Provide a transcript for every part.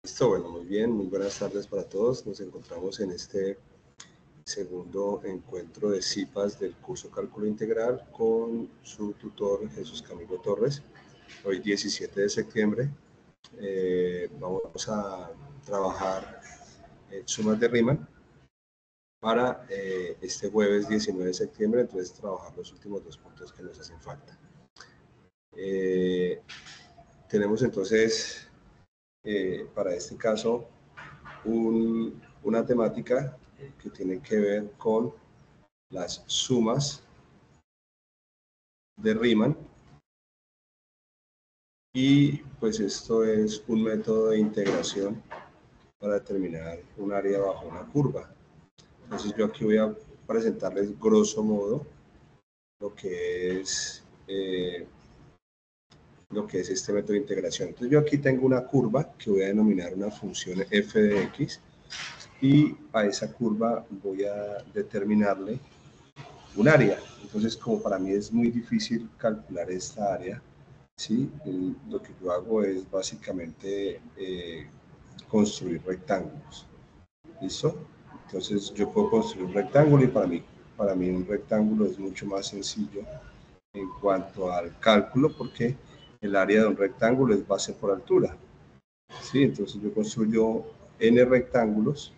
Listo, bueno, muy bien, muy buenas tardes para todos. Nos encontramos en este segundo encuentro de CIPAS del curso Cálculo Integral con su tutor Jesús Camilo Torres. Hoy 17 de septiembre vamos a trabajar sumas de Riemann para este jueves 19 de septiembre, entonces trabajar los últimos dos puntos que nos hacen falta. Tenemos entonces para este caso una temática que tiene que ver con las sumas de Riemann, y pues esto es un método de integración para determinar un área bajo una curva. Entonces yo aquí voy a presentarles grosso modo lo que es este método de integración. Entonces yo aquí tengo una curva que voy a denominar una función f de x, y a esa curva voy a determinarle un área. Entonces, como para mí es muy difícil calcular esta área, ¿sí? Lo que yo hago es básicamente construir rectángulos. ¿Listo? Entonces yo puedo construir un rectángulo, y para mí un rectángulo es mucho más sencillo en cuanto al cálculo, porque el área de un rectángulo es base por altura. ¿Sí? Entonces yo construyo n rectángulos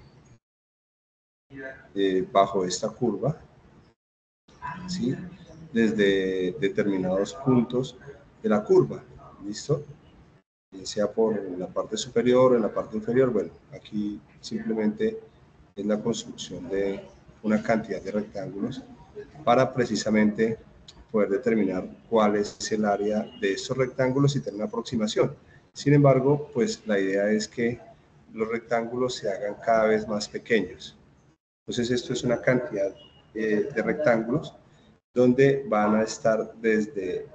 bajo esta curva, ¿sí? Desde determinados puntos de la curva. ¿Listo? Bien sea por la parte superior o en la parte inferior. Bueno, aquí simplemente es la construcción de una cantidad de rectángulos para precisamente poder determinar cuál es el área de estos rectángulos y tener una aproximación. Sin embargo, pues la idea es que los rectángulos se hagan cada vez más pequeños. Entonces esto es una cantidad de rectángulos donde van a estar desde,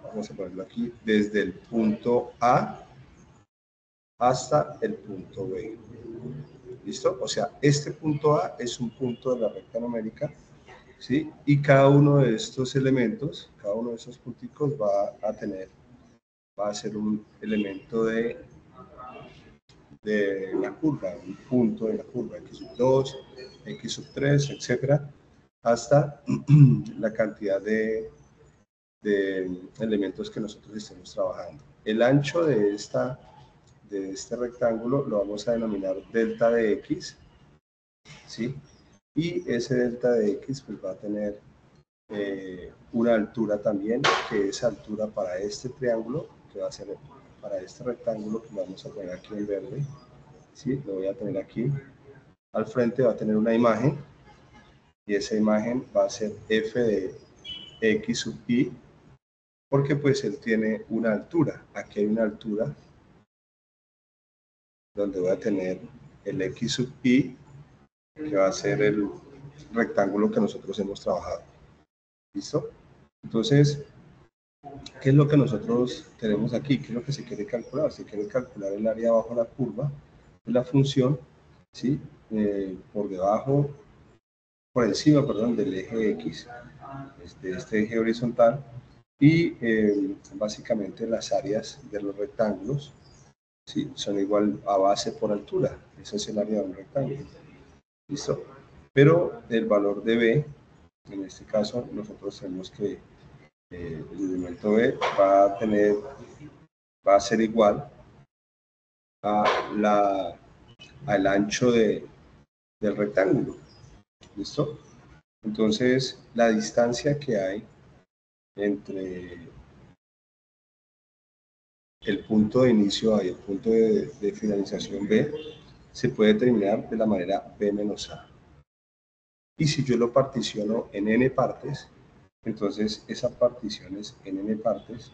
vamos a ponerlo aquí, desde el punto A hasta el punto B. ¿Listo? O sea, este punto A es un punto de la recta numérica, ¿sí? Y cada uno de estos elementos, cada uno de esos punticos va a ser un elemento de la curva, un punto de la curva, x2, x3, etcétera, hasta la cantidad de elementos que nosotros estemos trabajando. El ancho de este rectángulo lo vamos a denominar delta de x, ¿sí? Y ese delta de x pues va a tener una altura también, que es altura para este triángulo, que va a ser para este rectángulo que vamos a poner aquí en verde, ¿sí? Lo voy a tener aquí. Al frente va a tener una imagen, y esa imagen va a ser f de x sub i, porque pues él tiene una altura. Aquí hay una altura donde voy a tener el x sub i, que va a ser el rectángulo que nosotros hemos trabajado. ¿Listo? Entonces, ¿qué es lo que nosotros tenemos aquí? ¿Qué es lo que se quiere calcular? Se quiere calcular el área bajo la curva de la función, ¿sí? Por encima, perdón, del eje X, de este eje horizontal, y básicamente las áreas de los rectángulos, ¿sí? Son igual a base por altura. Ese es el área de un rectángulo. ¿Listo? Pero el valor de B, en este caso, nosotros tenemos que el elemento B va a ser igual al ancho del rectángulo. ¿Listo? Entonces, la distancia que hay entre el punto de inicio A y el punto de finalización B se puede determinar de la manera B menos A. Y si yo lo particiono en n partes, entonces esas particiones en n partes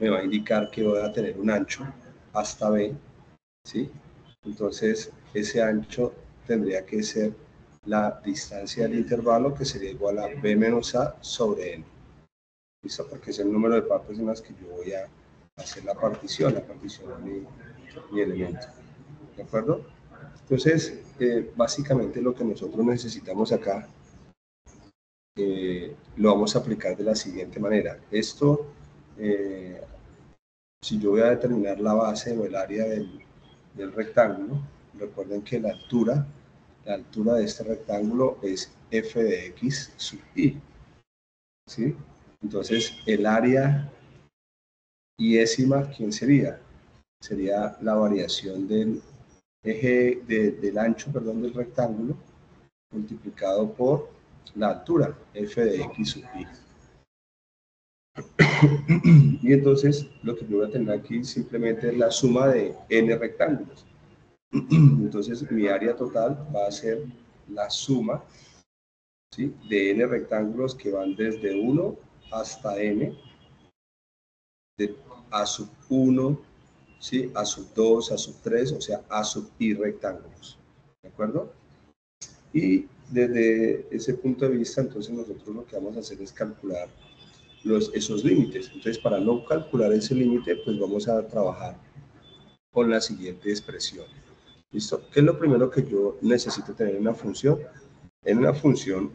me va a indicar que voy a tener un ancho hasta B, ¿sí? Entonces ese ancho tendría que ser la distancia del intervalo, que sería igual a B menos A sobre N. ¿Listo? Porque es el número de partes en las que yo voy a hacer la partición de mi elemento. ¿De acuerdo? Entonces, básicamente lo que nosotros necesitamos acá lo vamos a aplicar de la siguiente manera. Esto si yo voy a determinar la base o el área del rectángulo, recuerden que la altura de este rectángulo es f de x sub y, ¿sí? Entonces, el área iésima, ¿quién sería? Sería la variación del eje, del ancho, perdón, del rectángulo, multiplicado por la altura, f de x sub y. Y entonces, lo que yo voy a tener aquí simplemente es la suma de n rectángulos. Entonces, mi área total va a ser la suma, ¿sí?, de n rectángulos que van desde 1 hasta n, de a sub 1, ¿sí?, a sub 2, a sub 3, o sea, a sub i rectángulos. ¿De acuerdo? Y desde ese punto de vista, entonces nosotros lo que vamos a hacer es calcular esos límites. Entonces, para no calcular ese límite, pues vamos a trabajar con la siguiente expresión. ¿Listo? ¿Qué es lo primero que yo necesito tener en una función? En una función,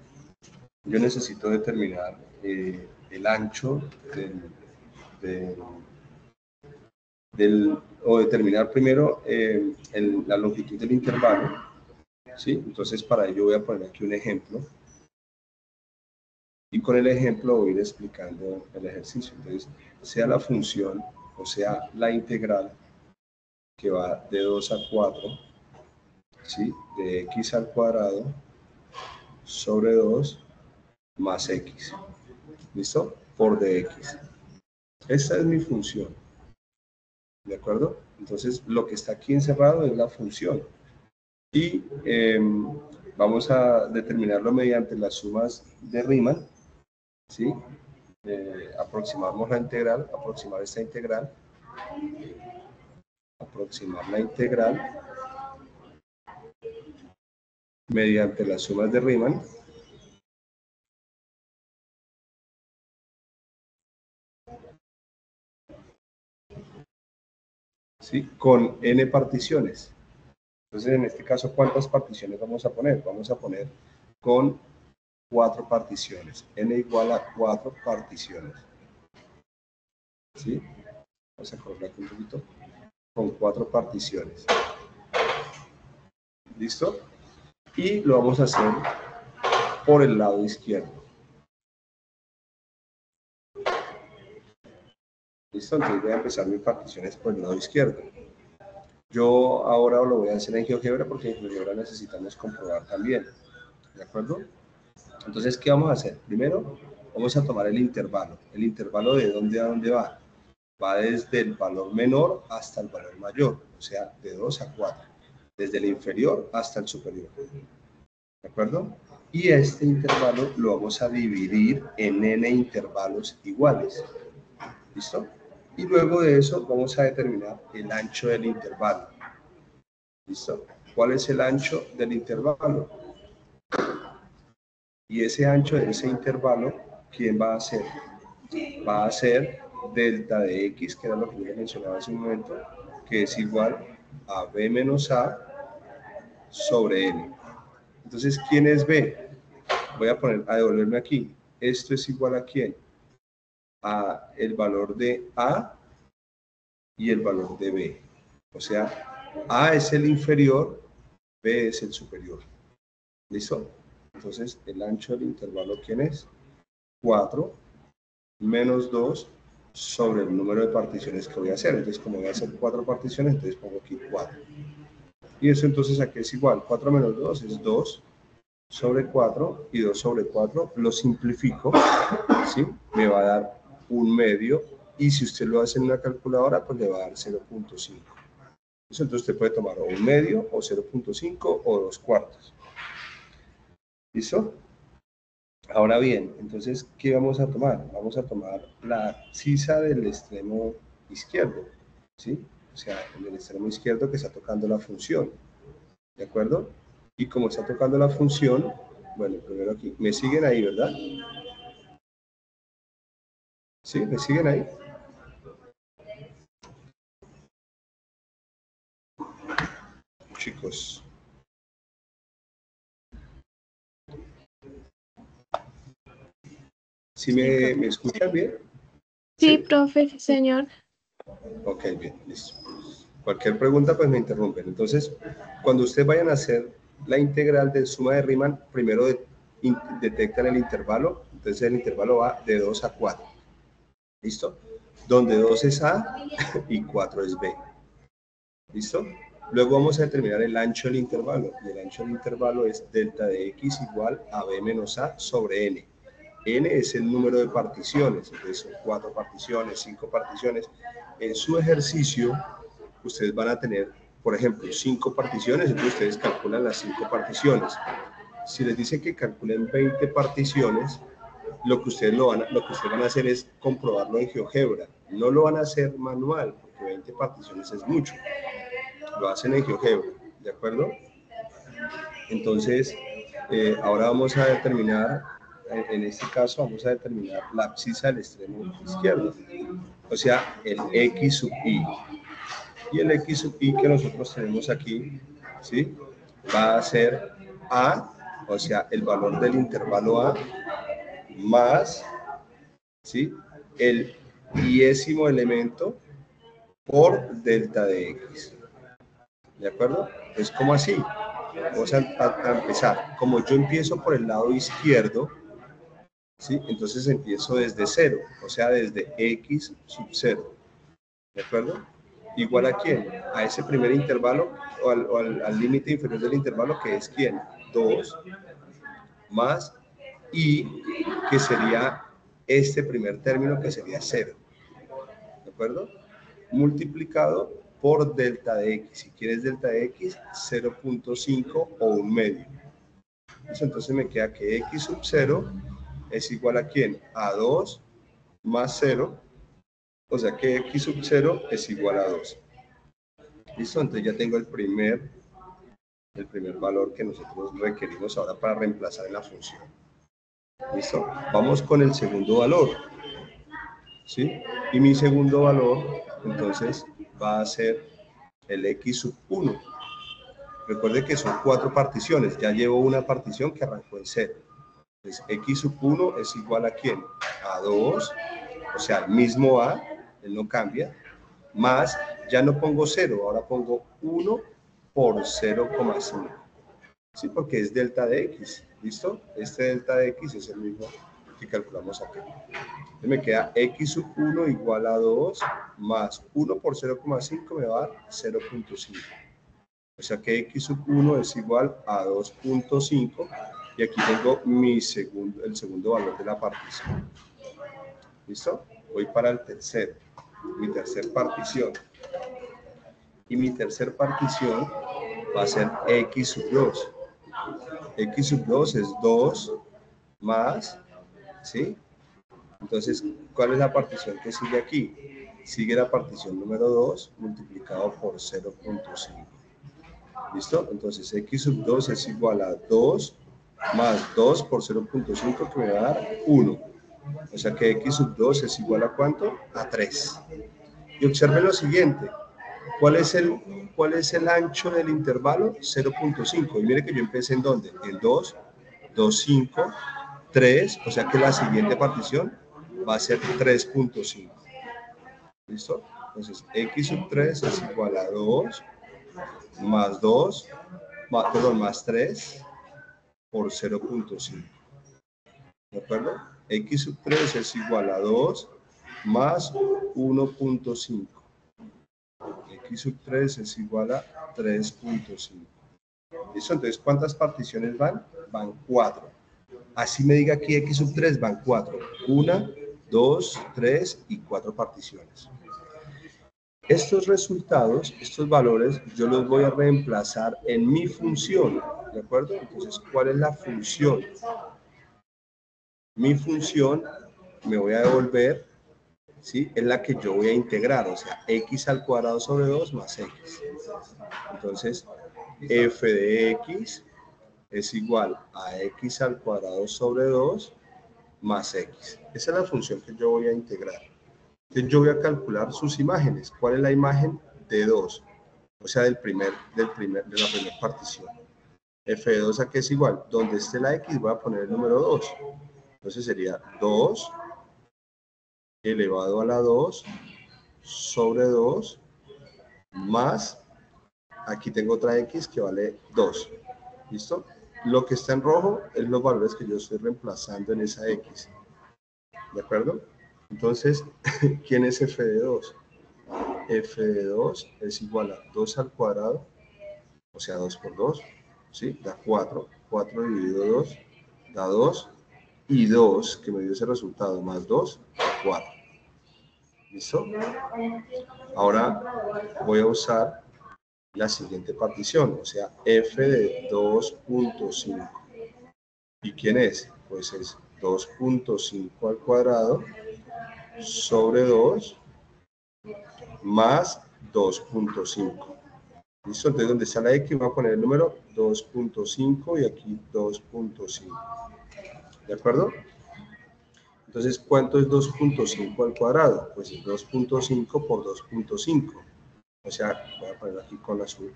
yo necesito determinar el ancho o determinar primero la longitud del intervalo, ¿sí? Entonces, para ello voy a poner aquí un ejemplo. Y con el ejemplo voy a ir explicando el ejercicio. Entonces, sea la función, o sea, la integral, que va de 2 a 4, ¿sí?, de x al cuadrado sobre 2 más x. ¿Listo? Por dx. Esta es mi función. ¿De acuerdo? Entonces, lo que está aquí encerrado es la función. Y vamos a determinarlo mediante las sumas de Riemann, ¿sí? Aproximamos la integral, aproximar esta integral, aproximar la integral mediante las sumas de Riemann, ¿sí?, con n particiones. Entonces, en este caso, ¿cuántas particiones vamos a poner? Vamos a poner con 4 particiones, n igual a 4 particiones. ¿Sí? Vamos a correr aquí un poquito. Con 4 particiones. ¿Listo? Y lo vamos a hacer por el lado izquierdo. ¿Listo? Entonces voy a empezar mis particiones por el lado izquierdo. Yo ahora lo voy a hacer en GeoGebra porque en GeoGebra necesitamos comprobar también. ¿De acuerdo? Entonces, ¿qué vamos a hacer? Primero, vamos a tomar el intervalo. ¿El intervalo de dónde a dónde va? Va desde el valor menor hasta el valor mayor, o sea, de 2 a 4. Desde el inferior hasta el superior. ¿De acuerdo? Y este intervalo lo vamos a dividir en n intervalos iguales. ¿Listo? Y luego de eso vamos a determinar el ancho del intervalo. ¿Listo? ¿Cuál es el ancho del intervalo? Y ese ancho de ese intervalo, ¿quién va a ser? Va a ser delta de x, que era lo que yo les mencionaba hace un momento, que es igual a b menos a sobre n. Entonces, ¿quién es b? Voy a devolverme aquí. Esto es igual a ¿quién? A el valor de a y el valor de b. O sea, a es el inferior, b es el superior. ¿Listo? Entonces, el ancho del intervalo, ¿quién es? 4 menos 2 sobre el número de particiones que voy a hacer. Entonces, como voy a hacer 4 particiones, entonces pongo aquí 4. Y eso entonces aquí es igual. 4 menos 2 es 2 sobre 4 y 2 sobre 4. Lo simplifico, ¿sí? Me va a dar un medio. Y si usted lo hace en una calculadora, pues le va a dar 0.5. Entonces usted puede tomar o un medio, o 0.5, o 2 cuartos. ¿Listo? Ahora bien, entonces, ¿qué vamos a tomar? Vamos a tomar la sisa del extremo izquierdo, ¿sí? O sea, en el extremo izquierdo que está tocando la función, ¿de acuerdo? Y como está tocando la función, bueno, primero aquí, ¿me siguen ahí, verdad? ¿Sí? ¿Me siguen ahí? Chicos. ¿Sí Sí, me profe. escuchan bien? Sí, ¿Sí? profe, sí, señor. Ok, bien, listo. Cualquier pregunta, pues me interrumpen. Entonces, cuando ustedes vayan a hacer la integral de suma de Riemann, primero detectan el intervalo. Entonces, el intervalo va de 2 a 4. ¿Listo? Donde 2 es A y 4 es B. ¿Listo? Luego vamos a determinar el ancho del intervalo. Y el ancho del intervalo es delta de X igual a B menos A sobre N. N es el número de particiones. Entonces, son 4 particiones, 5 particiones. En su ejercicio, ustedes van a tener, por ejemplo, 5 particiones, entonces ustedes calculan las 5 particiones. Si les dicen que calculen 20 particiones, lo que ustedes van a hacer es comprobarlo en GeoGebra. No lo van a hacer manual, porque 20 particiones es mucho. Lo hacen en GeoGebra, ¿de acuerdo? Entonces, ahora vamos a determinar, en este caso vamos a determinar la abscisa del extremo izquierdo, o sea, el X sub I. Y el X sub I que nosotros tenemos aquí, ¿sí? Va a ser A, o sea, el valor del intervalo A, más, ¿sí? El iésimo elemento por delta de X. ¿De acuerdo? Es como así. Vamos a empezar. Como yo empiezo por el lado izquierdo, ¿sí? Entonces empiezo desde 0, o sea, desde X sub 0. ¿De acuerdo? ¿Igual a quién? A ese primer intervalo o al límite inferior del intervalo, que es ¿quién? 2 más I, que sería este primer término, que sería 0. ¿De acuerdo? Multiplicado por delta de X. Si quieres delta de X, 0.5 o un medio. Entonces me queda que X sub 0 es igual a ¿quién? A 2 más 0. O sea que X sub 0 es igual a 2. ¿Listo? Entonces ya tengo el primer valor que nosotros requerimos ahora para reemplazar en la función. ¿Listo? Vamos con el segundo valor. ¿Sí? Y mi segundo valor, entonces, va a ser el X sub 1. Recuerde que son 4 particiones. Ya llevo una partición que arrancó en 0. Entonces, X sub 1 es igual a ¿quién? A 2, o sea, el mismo A, él no cambia, más, ya no pongo 0, ahora pongo 1 por 0,5. Sí, porque es delta de X, ¿listo? Este delta de X es el mismo que calculamos acá. Entonces me queda X sub 1 igual a 2 más 1 por 0,5 me va a dar 0.5. O sea que X sub 1 es igual a 2.5 y aquí tengo el segundo valor de la partición. ¿Listo? Voy para el tercero, mi tercer partición. Y mi tercer partición va a ser X sub 2. X sub 2 es 2 más, ¿sí? Entonces, ¿cuál es la partición que sigue aquí? Sigue la partición número 2 multiplicado por 0.5. ¿Listo? Entonces, X sub 2 es igual a 2 más 2 por 0.5 que me va a dar 1. O sea que X sub 2 es igual a ¿cuánto? A 3. Y observen lo siguiente. ¿Cuál es el ancho del intervalo? 0.5. Y mire que yo empecé ¿en dónde? En 2, 2, 5, 3. O sea que la siguiente partición va a ser 3.5. ¿Listo? Entonces, X sub 3 es igual a 2 más 2, más 3 por 0.5. ¿De acuerdo? X sub 3 es igual a 2 más 1.5. X sub 3 es igual a 3.5. ¿Listo? Entonces, ¿cuántas particiones van? Van 4. Así me diga aquí X sub 3, van 4. 1, 2, 3 y 4 particiones. Estos resultados, estos valores, yo los voy a reemplazar en mi función. ¿De acuerdo? Entonces, ¿cuál es la función? Mi función me voy a devolver, ¿sí? Es la que yo voy a integrar, o sea, x al cuadrado sobre 2 más x. Entonces, f de x es igual a x al cuadrado sobre 2 más x. Esa es la función que yo voy a integrar. Entonces, yo voy a calcular sus imágenes. ¿Cuál es la imagen? De 2, o sea, de la primera partición. F de 2 a qué es igual. Donde esté la x voy a poner el número 2. Entonces sería 2 elevado a la 2 sobre 2 más, aquí tengo otra x que vale 2. ¿Listo? Lo que está en rojo es los valores que yo estoy reemplazando en esa x. ¿De acuerdo? Entonces, ¿quién es f de 2? F de 2 es igual a 2 al cuadrado, o sea, 2 por 2, ¿sí? Da 4. 4 dividido 2 da 2. Y 2, que me dio ese resultado, más 2, 4. ¿Listo? Ahora voy a usar la siguiente partición, o sea, f de 2.5. ¿Y quién es? Pues es 2.5 al cuadrado sobre 2 más 2.5. ¿Listo? Entonces, donde está la x, voy a poner el número 2.5 y aquí 2.5. ¿De acuerdo? Entonces, ¿cuánto es 2.5 al cuadrado? Pues es 2.5 por 2.5. O sea, voy a poner aquí con azul.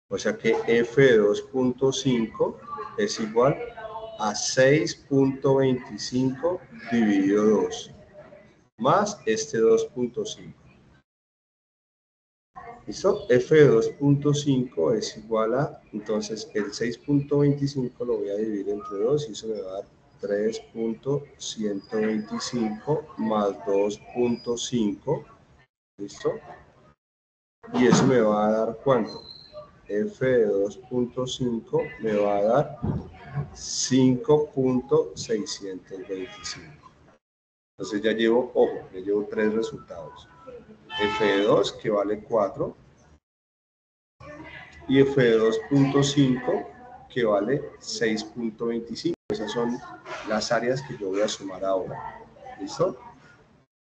O sea que f de 2.5 es igual a 6.25 dividido 2, más este 2.5. ¿Listo? F de 2.5 es igual a, entonces el 6.25 lo voy a dividir entre 2 y eso me va a dar 3.125 más 2.5. ¿Listo? Y eso me va a dar ¿cuánto? F de 2.5 me va a dar 5.625. Entonces ya llevo, ojo, ya llevo 3 resultados. F de 2 que vale 4 y f de 2.5 que vale 6.25. Esas son las áreas que yo voy a sumar ahora. ¿Listo?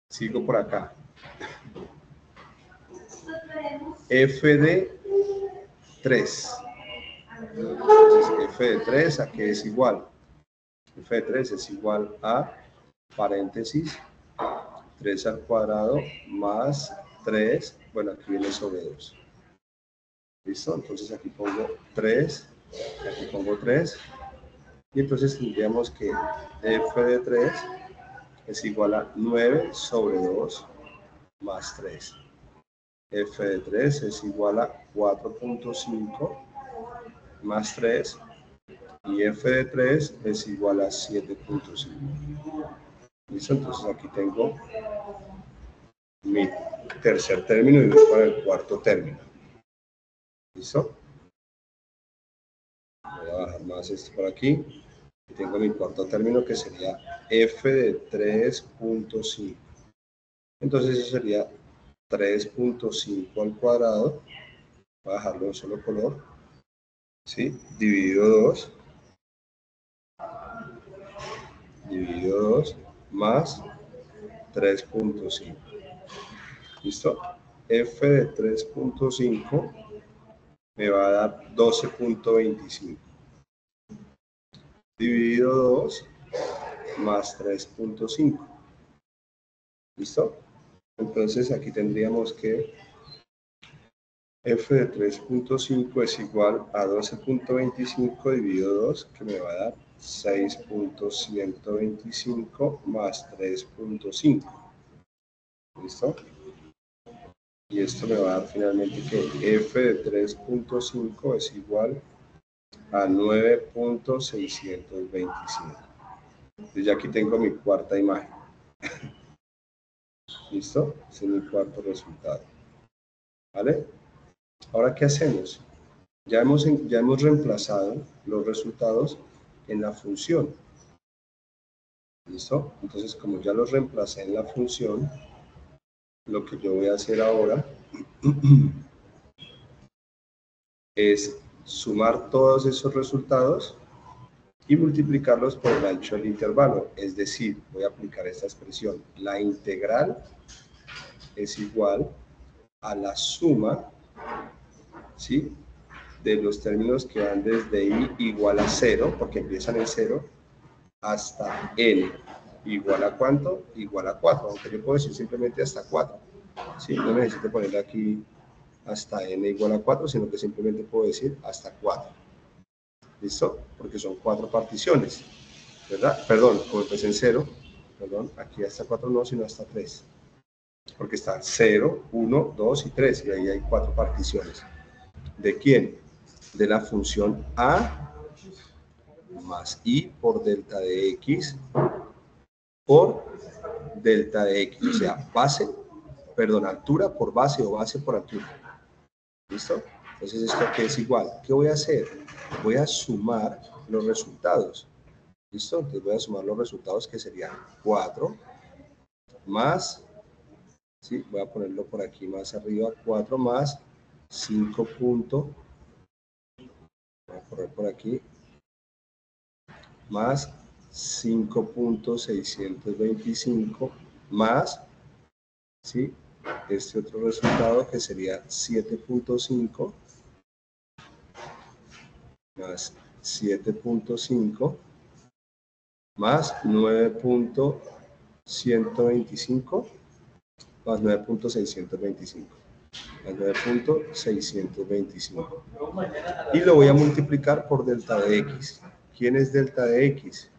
Sigo por acá. F de 3. Entonces, f de 3, ¿a qué es igual? F de 3 es igual a, paréntesis, 3 al cuadrado más 3, bueno, aquí viene sobre 2. ¿Listo? Entonces aquí pongo 3, aquí pongo 3, y entonces tendríamos que f de 3 es igual a 9 sobre 2 más 3. F de 3 es igual a 4.5 más 3, y f de 3 es igual a 7.5. ¿Listo? Entonces aquí tengo mi tercer término y voy para el cuarto término. ¿Listo? Voy a bajar más esto por aquí. Y tengo mi cuarto término que sería f de 3.5. Entonces eso sería 3.5 al cuadrado. Voy a dejarlo en solo color. ¿Sí? Dividido 2. Dividido 2 más 3.5. ¿Listo? F de 3.5 me va a dar 12.25. Dividido 2 más 3.5. ¿Listo? Entonces aquí tendríamos que f de 3.5 es igual a 12.25 dividido 2, que me va a dar 6.125 más 3.5. ¿Listo? Y esto me va a dar finalmente que f de 3.5 es igual a 9.625. Entonces ya aquí tengo mi cuarta imagen. ¿Listo? Ese es mi cuarto resultado. ¿Vale? Ahora, ¿qué hacemos? Ya hemos reemplazado los resultados en la función. ¿Listo? Entonces, como ya los reemplacé en la función, lo que yo voy a hacer ahora es sumar todos esos resultados y multiplicarlos por el ancho del intervalo. Es decir, voy a aplicar esta expresión. La integral es igual a la suma, ¿sí?, de los términos que van desde i igual a 0, porque empiezan en 0, hasta n igual a ¿cuánto? Igual a 4, aunque yo puedo decir simplemente hasta 4. ¿Sí? No necesito poner aquí hasta n igual a 4, sino que simplemente puedo decir hasta 4. ¿Listo? Porque son 4 particiones, ¿verdad? Perdón, como empecé en 0, perdón, aquí hasta 4 no, sino hasta 3. porque están 0, 1, 2 y 3, y ahí hay 4 particiones. ¿De quién? De la función a más i por delta de x por delta de x, o sea, altura por base o base por altura. ¿Listo? Entonces, ¿esto qué es igual? ¿Qué voy a hacer? Voy a sumar los resultados. ¿Listo? Entonces voy a sumar los resultados, que serían 4 más, ¿sí? Voy a ponerlo por aquí más arriba, 4 más 5 punto, voy a correr por aquí, más 5.625 más, ¿sí? Este otro resultado, que sería 7.5 más 7.5 más 9.125 más 9.625 más 9.625 y lo voy a multiplicar por delta de x. ¿Quién es delta de x?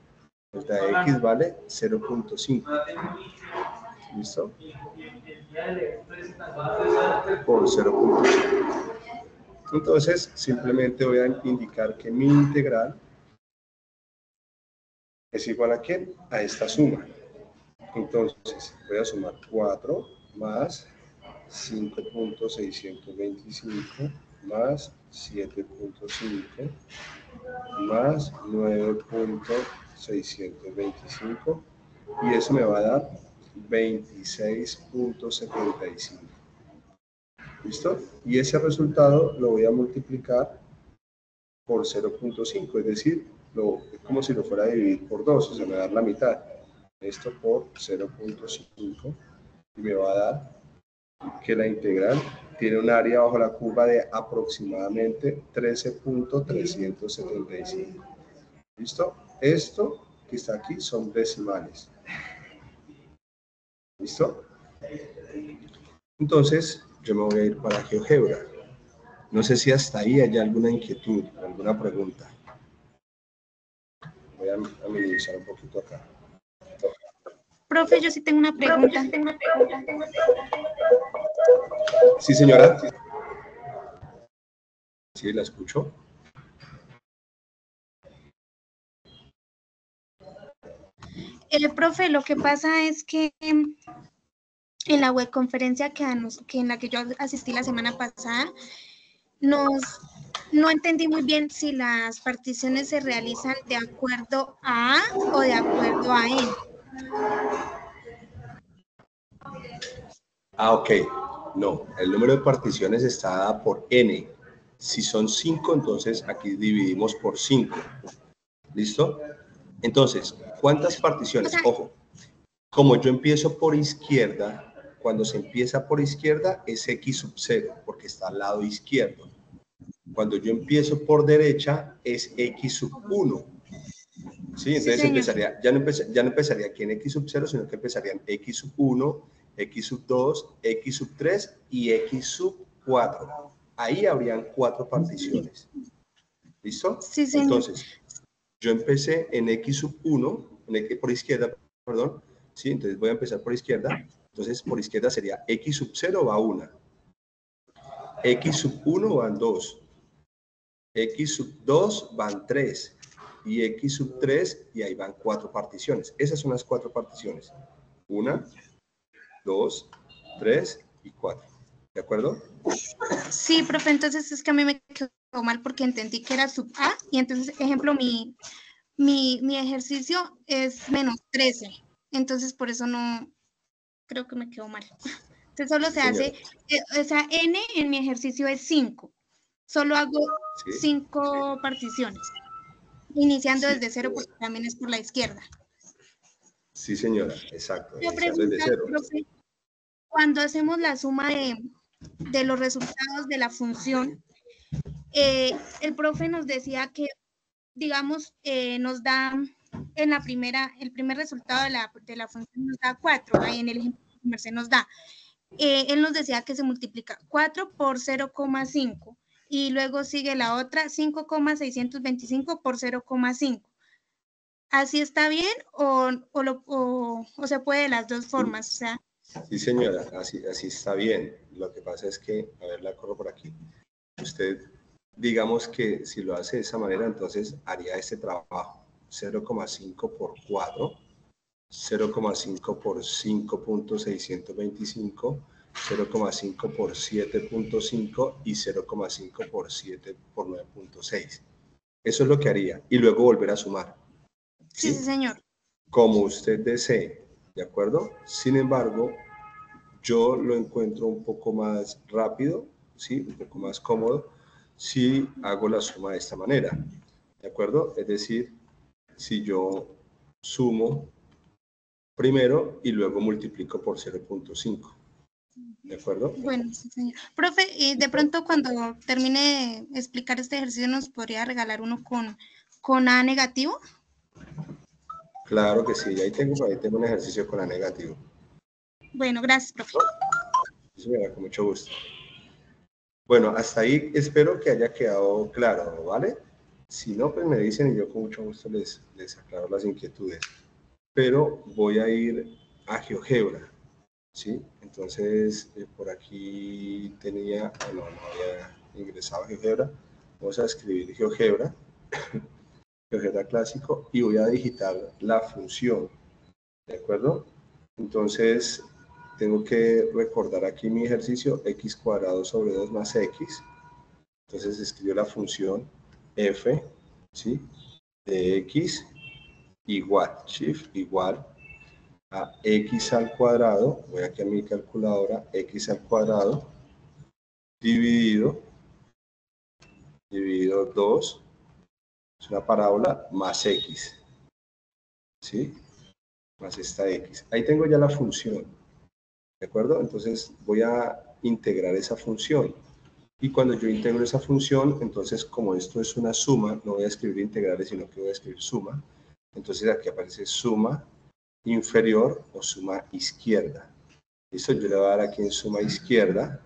Delta de x vale 0.5. ¿Listo? Por 0.5. Entonces, simplemente voy a indicar que mi integral es igual a ¿quién? A esta suma. Entonces, voy a sumar 4 más 5.625 más 7.5 más 9.625 y eso me va a dar 26.75. ¿Listo? Y ese resultado lo voy a multiplicar por 0.5, es decir, es como si lo fuera a dividir por 2, o sea, me va a dar la mitad. Esto por 0.5 y me va a dar que la integral tiene un área bajo la curva de aproximadamente 13.375. ¿Listo? Esto que está aquí son decimales. ¿Listo? Entonces, yo me voy a ir para GeoGebra. No sé si hasta ahí hay alguna inquietud, alguna pregunta. Voy a minimizar un poquito acá. Profe, yo sí tengo una pregunta. Sí, señora. Sí, la escucho. Profe, lo que pasa es que en la webconferencia en la que yo asistí la semana pasada, no entendí muy bien si las particiones se realizan de acuerdo a A o de acuerdo a N. Ah, ok. No, el número de particiones está dada por n. Si son 5, entonces aquí dividimos por 5. ¿Listo? Entonces, ¿cuántas particiones? O sea, ojo, como yo empiezo por izquierda, cuando se empieza por izquierda es x sub 0, porque está al lado izquierdo. Cuando yo empiezo por derecha es x sub 1. ¿Sí? Entonces sí, empezaría, ya no empezaría aquí en x sub 0, sino que empezaría en x sub 1, x sub 2, x sub 3 y x sub 4. Ahí habrían 4 particiones. ¿Listo? Sí, señor. Entonces, yo empecé en x sub 1, por izquierda, perdón, ¿sí? Entonces voy a empezar por izquierda. Entonces, por izquierda sería x sub 0 va 1, x sub 1 van 2, x sub 2 van 3 y x sub 3 y ahí van 4 particiones. Esas son las 4 particiones. 1, 2, 3 y 4. ¿De acuerdo? Sí, profe, entonces es que a mí me quedó mal porque entendí que era sub A y entonces, ejemplo, mi ejercicio es menos 13. Entonces, por eso no, creo que me quedó mal. Entonces, solo Sí, se hace, o sea, N en mi ejercicio es 5. Solo hago ¿Sí? 5 particiones, iniciando Sí. desde 0 porque también es por la izquierda. Sí, señora, exacto, Una iniciando desde pregunta, 0. profe, cuando hacemos la suma de los resultados de la función, el profe nos decía que, digamos, nos da en la primera, el primer resultado de la función nos da 4, ahí en el ejemplo que Merced nos da. Él nos decía que se multiplica 4 por 0,5 y luego sigue la otra 5,625 por 0,5. ¿Así está bien o se puede de las dos formas? O sea, Sí, señora, así está bien. Lo que pasa es que, a ver, la corro por aquí. Usted, digamos que si lo hace de esa manera, entonces haría este trabajo. 0,5 por 4, 0,5 por 5.625, 0,5 por 7.5 y 0,5 por 7 por 9.6. Eso es lo que haría. Y luego volver a sumar. Sí, sí, señor. Como usted desee, ¿de acuerdo? Sin embargo, yo lo encuentro un poco más rápido, ¿sí? Un poco más cómodo si hago la suma de esta manera, ¿de acuerdo? Es decir, si yo sumo primero y luego multiplico por 0.5, ¿de acuerdo? Bueno, sí, señor. Profe, de pronto cuando termine de explicar este ejercicio, ¿nos podría regalar uno con A negativo? Claro que sí, ahí tengo un ejercicio con la negativo. Bueno, gracias, profe. Eso me da con mucho gusto. Bueno, hasta ahí espero que haya quedado claro, ¿vale? Si no, pues me dicen y yo con mucho gusto les aclaro las inquietudes. Pero voy a ir a GeoGebra, ¿sí? Entonces, por aquí tenía, no había ingresado a GeoGebra. Vamos a escribir GeoGebra, GeoGebra clásico, y voy a digitar la función, ¿de acuerdo? Entonces, tengo que recordar aquí mi ejercicio, x cuadrado sobre 2 más x. Entonces escribo la función f, ¿sí? De x igual, shift igual a x al cuadrado, voy aquí a mi calculadora, x al cuadrado, dividido 2, es una parábola, más x, ¿sí? Más esta x. Ahí tengo ya la función, ¿de acuerdo? Entonces voy a integrar esa función. Y cuando yo integro esa función, entonces como esto es una suma, no voy a escribir integrales, sino que voy a escribir suma. Entonces aquí aparece suma inferior o suma izquierda. Listo, yo le voy a dar aquí en suma izquierda,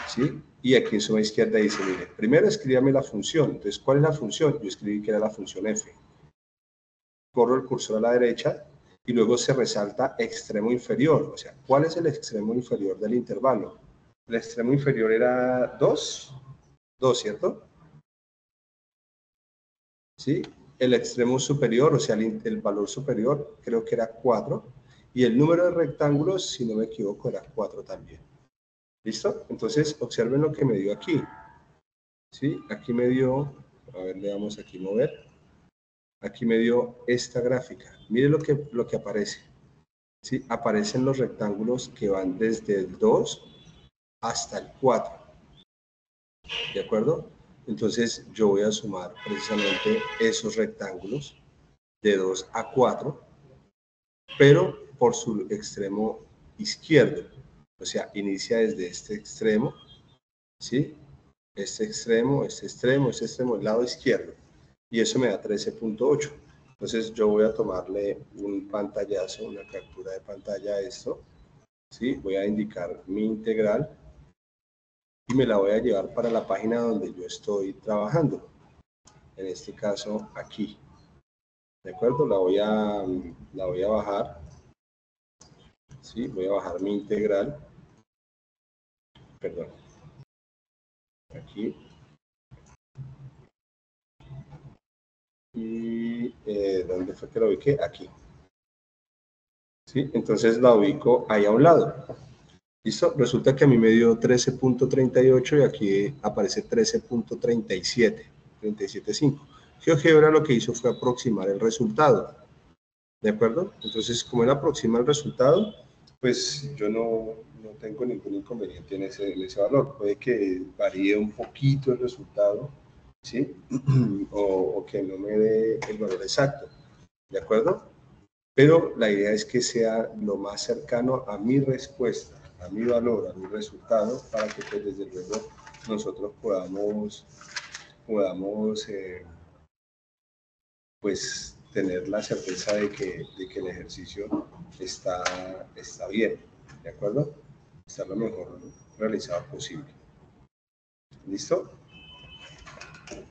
¿sí? Y aquí en suma izquierda dice, mire, primero escríbame la función. Entonces, ¿cuál es la función? Yo escribí que era la función f. Corro el cursor a la derecha y luego se resalta extremo inferior. O sea, ¿cuál es el extremo inferior del intervalo? El extremo inferior era 2, 2, ¿cierto? ¿Sí? El extremo superior, o sea, el valor superior, creo que era 4. Y el número de rectángulos, si no me equivoco, era 4 también. ¿Listo? Entonces, observen lo que me dio aquí. ¿Sí? Aquí me dio, a ver, le damos aquí mover. Aquí me dio esta gráfica. Mire lo que aparece. ¿Sí? Aparecen los rectángulos que van desde el 2 hasta el 4. ¿De acuerdo? Entonces, yo voy a sumar precisamente esos rectángulos de 2 a 4, pero por su extremo izquierdo. O sea, inicia desde este extremo, ¿sí? Este extremo, este extremo, este extremo, el lado izquierdo. Y eso me da 13.8. Entonces yo voy a tomarle un pantallazo, una captura de pantalla a esto, ¿sí? Voy a indicar mi integral y me la voy a llevar para la página donde yo estoy trabajando. En este caso, aquí. ¿De acuerdo? La voy a bajar. ¿Sí? Voy a bajar mi integral. Perdón. Aquí. Y ¿dónde fue que lo ubiqué? Aquí. ¿Sí? Entonces la ubico ahí a un lado. ¿Listo? Resulta que a mí me dio 13.38 y aquí aparece 13.37, 37.5. GeoGebra lo que hizo fue aproximar el resultado. ¿De acuerdo? Entonces, como él aproxima el resultado, pues yo no tengo ningún inconveniente en ese valor. Puede que varíe un poquito el resultado, ¿sí? o que no me dé el valor exacto. ¿De acuerdo? Pero la idea es que sea lo más cercano a mi respuesta, a mi valor, a mi resultado, para que pues, desde luego nosotros podamos pues tener la certeza de que el ejercicio está bien, ¿de acuerdo? Está lo mejor realizado posible. ¿Listo?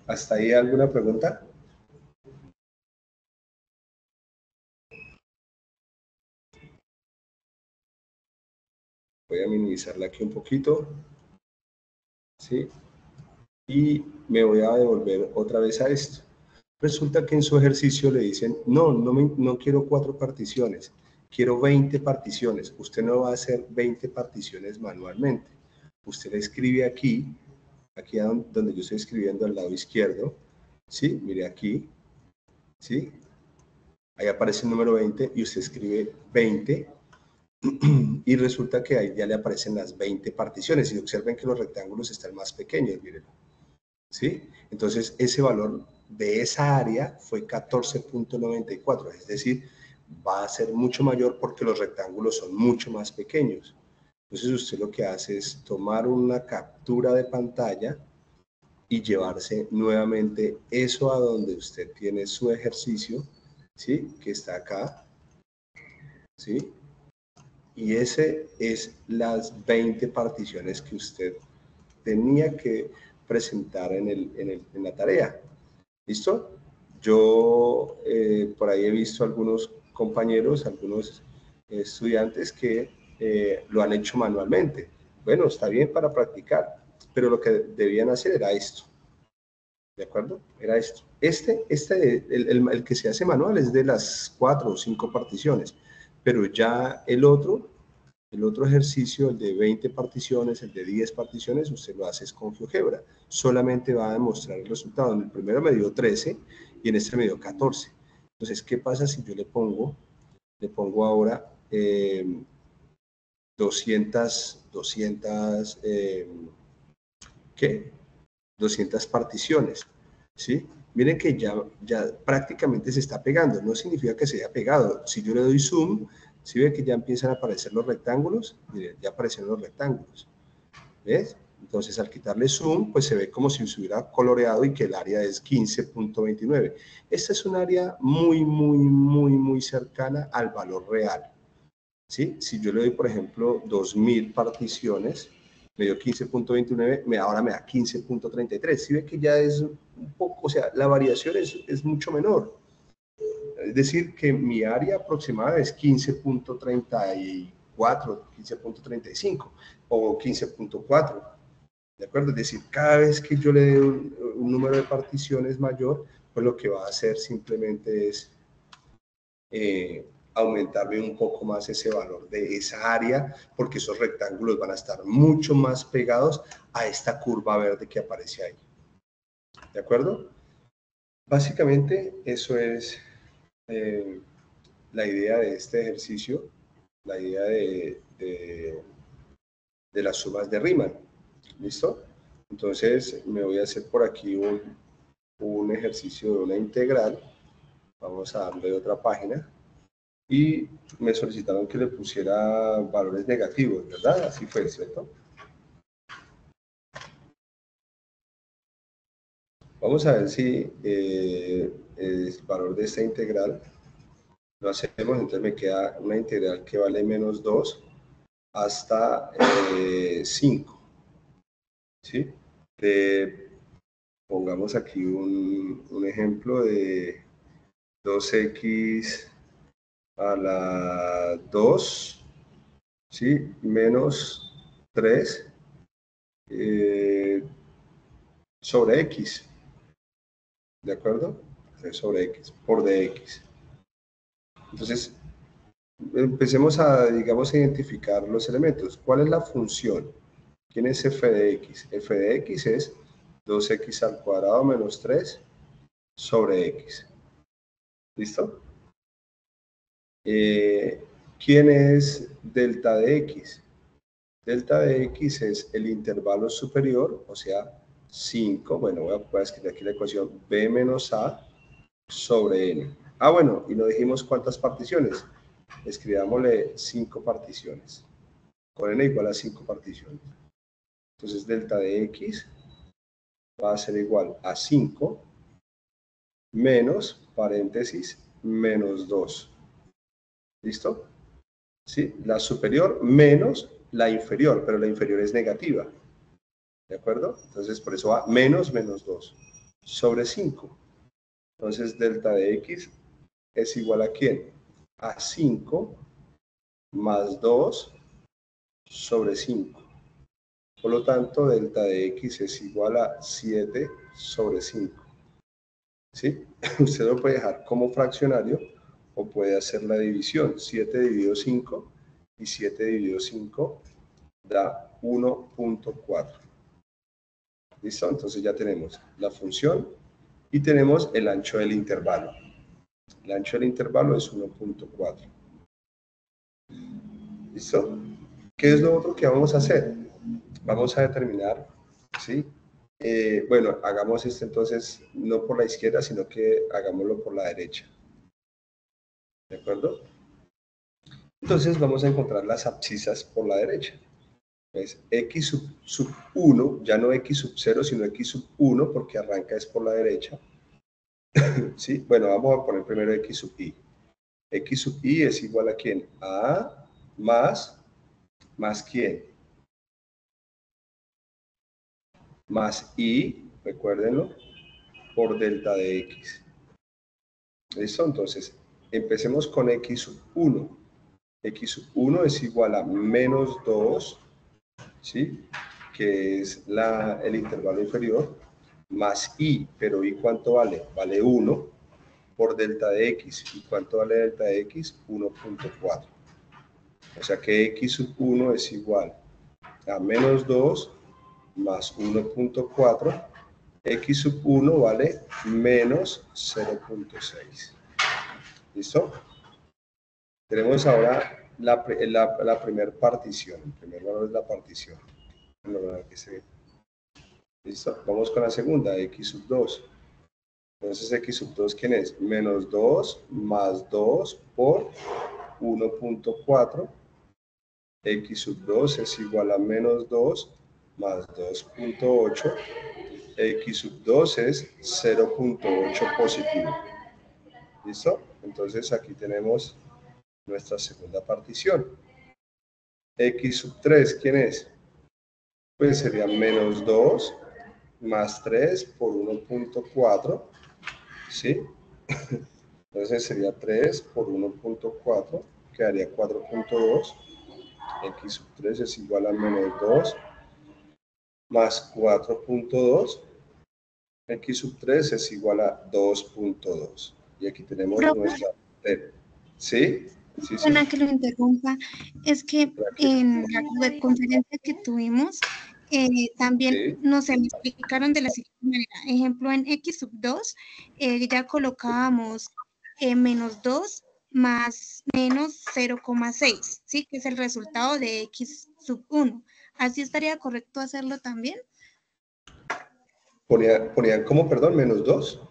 ¿Hasta ahí alguna pregunta? Voy a minimizarla aquí un poquito, ¿sí? Y me voy a devolver otra vez a esto. Resulta que en su ejercicio le dicen, no quiero 4 particiones, quiero 20 particiones. Usted no va a hacer 20 particiones manualmente. Usted le escribe aquí donde yo estoy escribiendo al lado izquierdo, ¿sí? Mire aquí, ¿sí? Ahí aparece el número 20 y usted escribe 20 y resulta que ahí ya le aparecen las 20 particiones y observen que los rectángulos están más pequeños, mírenlo, ¿sí? Entonces ese valor de esa área fue 14.94, es decir, va a ser mucho mayor porque los rectángulos son mucho más pequeños. Entonces usted lo que hace es tomar una captura de pantalla y llevarse nuevamente eso a donde usted tiene su ejercicio, ¿sí? Que está acá, ¿sí? Y ese es las 20 particiones que usted tenía que presentar en la tarea. ¿Listo? Yo por ahí he visto algunos compañeros, algunos estudiantes que lo han hecho manualmente. Bueno, está bien para practicar, pero lo que debían hacer era esto. ¿De acuerdo? Era esto. El que se hace manual es de las 4 o 5 particiones, pero ya el otro ejercicio, el de 20 particiones, el de 10 particiones, usted lo hace con GeoGebra. Solamente va a demostrar el resultado. En el primero me dio 13 y en este me dio 14. Entonces, ¿qué pasa si yo le pongo ahora 200 ¿qué? 200 particiones, ¿sí? Miren que ya prácticamente se está pegando, no significa que se haya pegado. Si yo le doy zoom, ¿sí ve que ya empiezan a aparecer los rectángulos? Miren, ya aparecieron los rectángulos, ¿ves? Entonces, al quitarle zoom, pues se ve como si se hubiera coloreado y que el área es 15.29. Esta es un área muy cercana al valor real, ¿sí? Si yo le doy, por ejemplo, 2000 particiones, me dio 15.29, ahora me da 15.33. ¿Sí ve que ya es un poco, o sea, la variación es mucho menor? Es decir, que mi área aproximada es 15.34, 15.35 o 15.4. ¿De acuerdo? Es decir, cada vez que yo le dé un número de particiones mayor, pues lo que va a hacer simplemente es aumentarme un poco más ese valor de esa área, porque esos rectángulos van a estar mucho más pegados a esta curva verde que aparece ahí. ¿De acuerdo? Básicamente eso es la idea de este ejercicio, la idea de las sumas de Riemann. ¿Listo? Entonces me voy a hacer por aquí un ejercicio de una integral. Vamos a darle otra página. Y me solicitaron que le pusiera valores negativos, ¿verdad? Así fue, ¿cierto? Vamos a ver si el valor de esta integral lo hacemos, entonces me queda una integral que vale menos 2 hasta 5, ¿sí? Pongamos aquí un ejemplo de 2x a la 2, ¿sí? Menos 3 sobre x, ¿de acuerdo? 3 sobre x por dx. Entonces, empecemos a, digamos, identificar los elementos. ¿Cuál es la función? ¿Quién es f de x? F de x es 2x al cuadrado menos 3 sobre x. ¿Listo? ¿Quién es delta de x? Delta de x es el intervalo superior, o sea, 5. Bueno, voy a escribir aquí la ecuación b menos a sobre n. Ah, bueno, y no dijimos cuántas particiones. Escribámosle 5 particiones. Con n igual a 5 particiones. Entonces, delta de x va a ser igual a 5 menos, paréntesis, menos 2. ¿Listo? ¿Sí? La superior menos la inferior, pero la inferior es negativa. ¿De acuerdo? Entonces, por eso va menos 2 sobre 5. Entonces, delta de x es igual a ¿quién? A 5 más 2 sobre 5. Por lo tanto, delta de x es igual a 7 sobre 5. ¿Sí? Usted lo puede dejar como fraccionario o puede hacer la división. 7 dividido 5 y 7 dividido 5 da 1.4. ¿Listo? Entonces ya tenemos la función y tenemos el ancho del intervalo. El ancho del intervalo es 1.4. ¿Listo? ¿Qué es lo otro que vamos a hacer? Vamos a determinar, ¿sí? Bueno, hagamos esto entonces no por la izquierda, sino que hagámoslo por la derecha. ¿De acuerdo? Entonces vamos a encontrar las abscisas por la derecha. Es x sub 1, ya no x sub 0, sino x sub 1, porque arranca es por la derecha. ¿Sí? Bueno, vamos a poner primero x sub i. X sub i es igual a ¿quién? A más ¿quién? Más i, recuérdenlo, por delta de x. ¿Listo? Entonces, empecemos con x sub 1. X sub 1 es igual a menos 2, ¿sí? Que es el intervalo inferior, más i, pero i ¿cuánto vale? Vale 1 por delta de x. ¿Y cuánto vale delta de x? 1.4. O sea que x sub 1 es igual a menos 2 más 1.4. X sub 1 vale menos 0.6. ¿Listo? Tenemos ahora la primera partición. El primer valor es la partición. ¿Listo? Vamos con la segunda, x sub 2. Entonces, x sub 2, ¿quién es? Menos 2 más 2 por 1.4. X sub 2 es igual a menos 2 más 2.8. X sub 2 es 0.8 positivo. ¿Listo? Entonces, aquí tenemos nuestra segunda partición. X sub 3, ¿quién es? Pues sería menos 2 más 3 por 1.4, ¿sí? Entonces sería 3 por 1.4, quedaría 4.2. X sub 3 es igual a menos 2 más 4.2. X sub 3 es igual a 2.2. Y aquí tenemos nuestra... ¿Sí? Sí, sí. Pena que lo interrumpa, es que en la webconferencia que tuvimos, también nos explicaron de la siguiente manera. Ejemplo, en x sub 2, ya colocábamos menos 2 más menos 0,6, ¿sí? Que es el resultado de x sub 1. ¿Así estaría correcto hacerlo también? Ponían como, perdón, menos 2.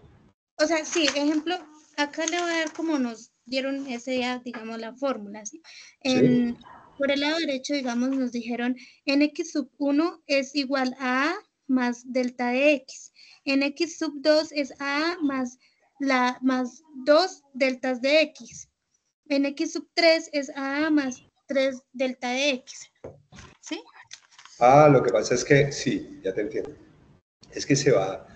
O sea, sí, ejemplo, acá le voy a dar como nos dieron ese día, digamos, la fórmula, ¿sí? Sí. Por el lado derecho, digamos, nos dijeron en x sub 1 es igual a más delta de x. En x sub 2 es a más 2 deltas de x. En x sub 3 es a más 3 delta de x. ¿Sí? Ah, lo que pasa es que, sí, ya te entiendo. Es que se va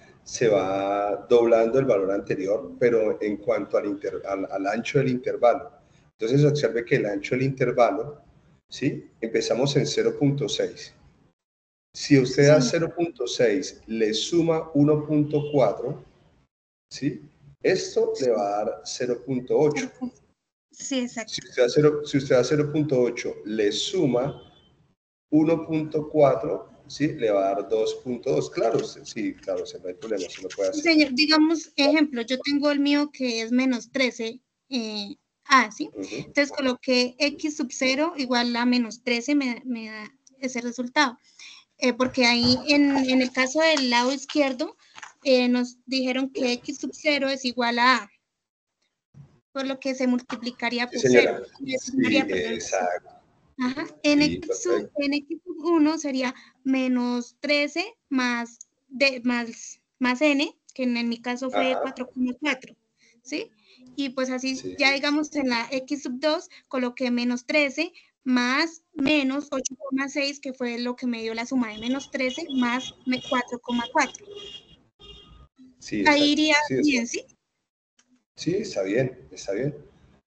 doblando el valor anterior, pero en cuanto al ancho del intervalo. Entonces observe que el ancho del intervalo, ¿sí? Empezamos en 0.6. Si usted a 0.6 le suma 1.4, ¿sí? Esto le va a dar 0.8. Sí, exacto. Si usted a 0.8 le suma 1.4, ¿sí? Le va a dar 2.2. Claro, sí, claro, no hay problema, se lo puede hacer. Señor, digamos, ejemplo, yo tengo el mío que es menos 13, ¿sí? Entonces coloqué x sub 0 igual a menos 13, me da ese resultado. Porque ahí en el caso del lado izquierdo, nos dijeron que x sub 0 es igual a por lo que se multiplicaría por 0. Sí, exacto. Ajá. En, Sí, x sub 1 sería menos 13 más n, que en mi caso fue 4,4, ¿sí? Y pues así, sí. Ya digamos en la x sub 2 coloqué menos 13 más menos 8,6, que fue lo que me dio la suma de menos 13 más 4,4. Sí, ahí iría bien, ¿sí? Sí, está bien, está bien.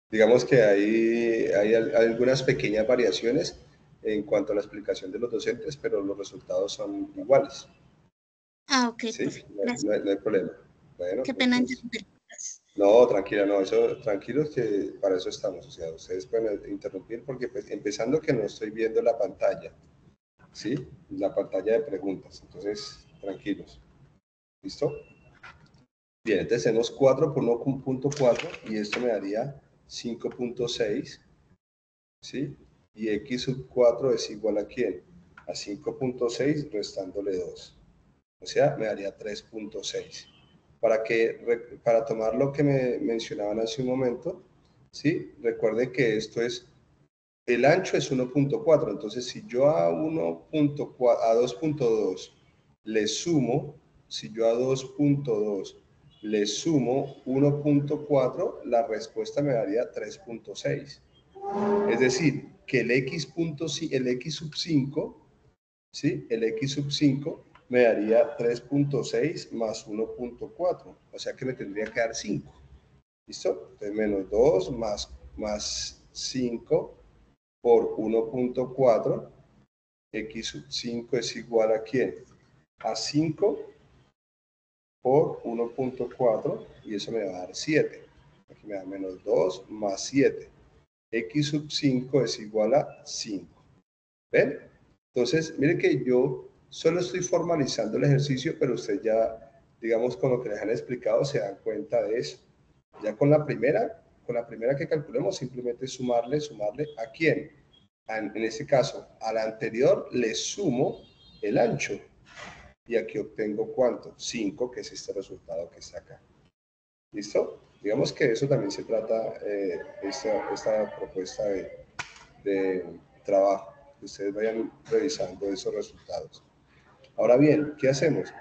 Digamos que hay algunas pequeñas variaciones, en cuanto a la explicación de los docentes, pero los resultados son iguales. Ah, ok, ¿Sí? gracias. No hay problema. Bueno, Qué pena entonces, interrumpir. no, tranquila, no, eso, tranquilos que para eso estamos. O sea, ustedes pueden interrumpir porque pues, empezando que no estoy viendo la pantalla, ¿sí? La pantalla de preguntas. Entonces, tranquilos. ¿Listo? Bien, entonces tenemos 4 por 1.4 y esto me daría 5.6, ¿sí? Y x sub 4 es igual a ¿quién? A 5.6 restándole 2. O sea, me daría 3.6. Para tomar lo que me mencionaban hace un momento, ¿sí? Recuerden que esto es, el ancho es 1.4, entonces si yo a 2.2 le sumo, si yo a 2.2 le sumo 1.4, la respuesta me daría 3.6. Es decir, que el x sub 5, ¿sí? El x sub 5 me daría 3.6 más 1.4, o sea que me tendría que dar 5. ¿Listo? Entonces menos 2 más 5 por 1.4, x sub 5 es igual a ¿quién? A 5 por 1.4 y eso me va a dar 7. Aquí me da menos 2 más 7. X sub 5 es igual a 5. ¿Ven? Entonces, mire que yo solo estoy formalizando el ejercicio, pero usted ya, digamos, con lo que les han explicado, se dan cuenta de eso. Ya con la primera que calculemos, simplemente sumarle, ¿a quién? En este caso, a la anterior le sumo el ancho. Y aquí obtengo ¿cuánto? 5, que es este resultado que está acá. ¿Listo? Digamos que eso también se trata, esta propuesta de trabajo, que ustedes vayan revisando esos resultados. Ahora bien, ¿qué hacemos?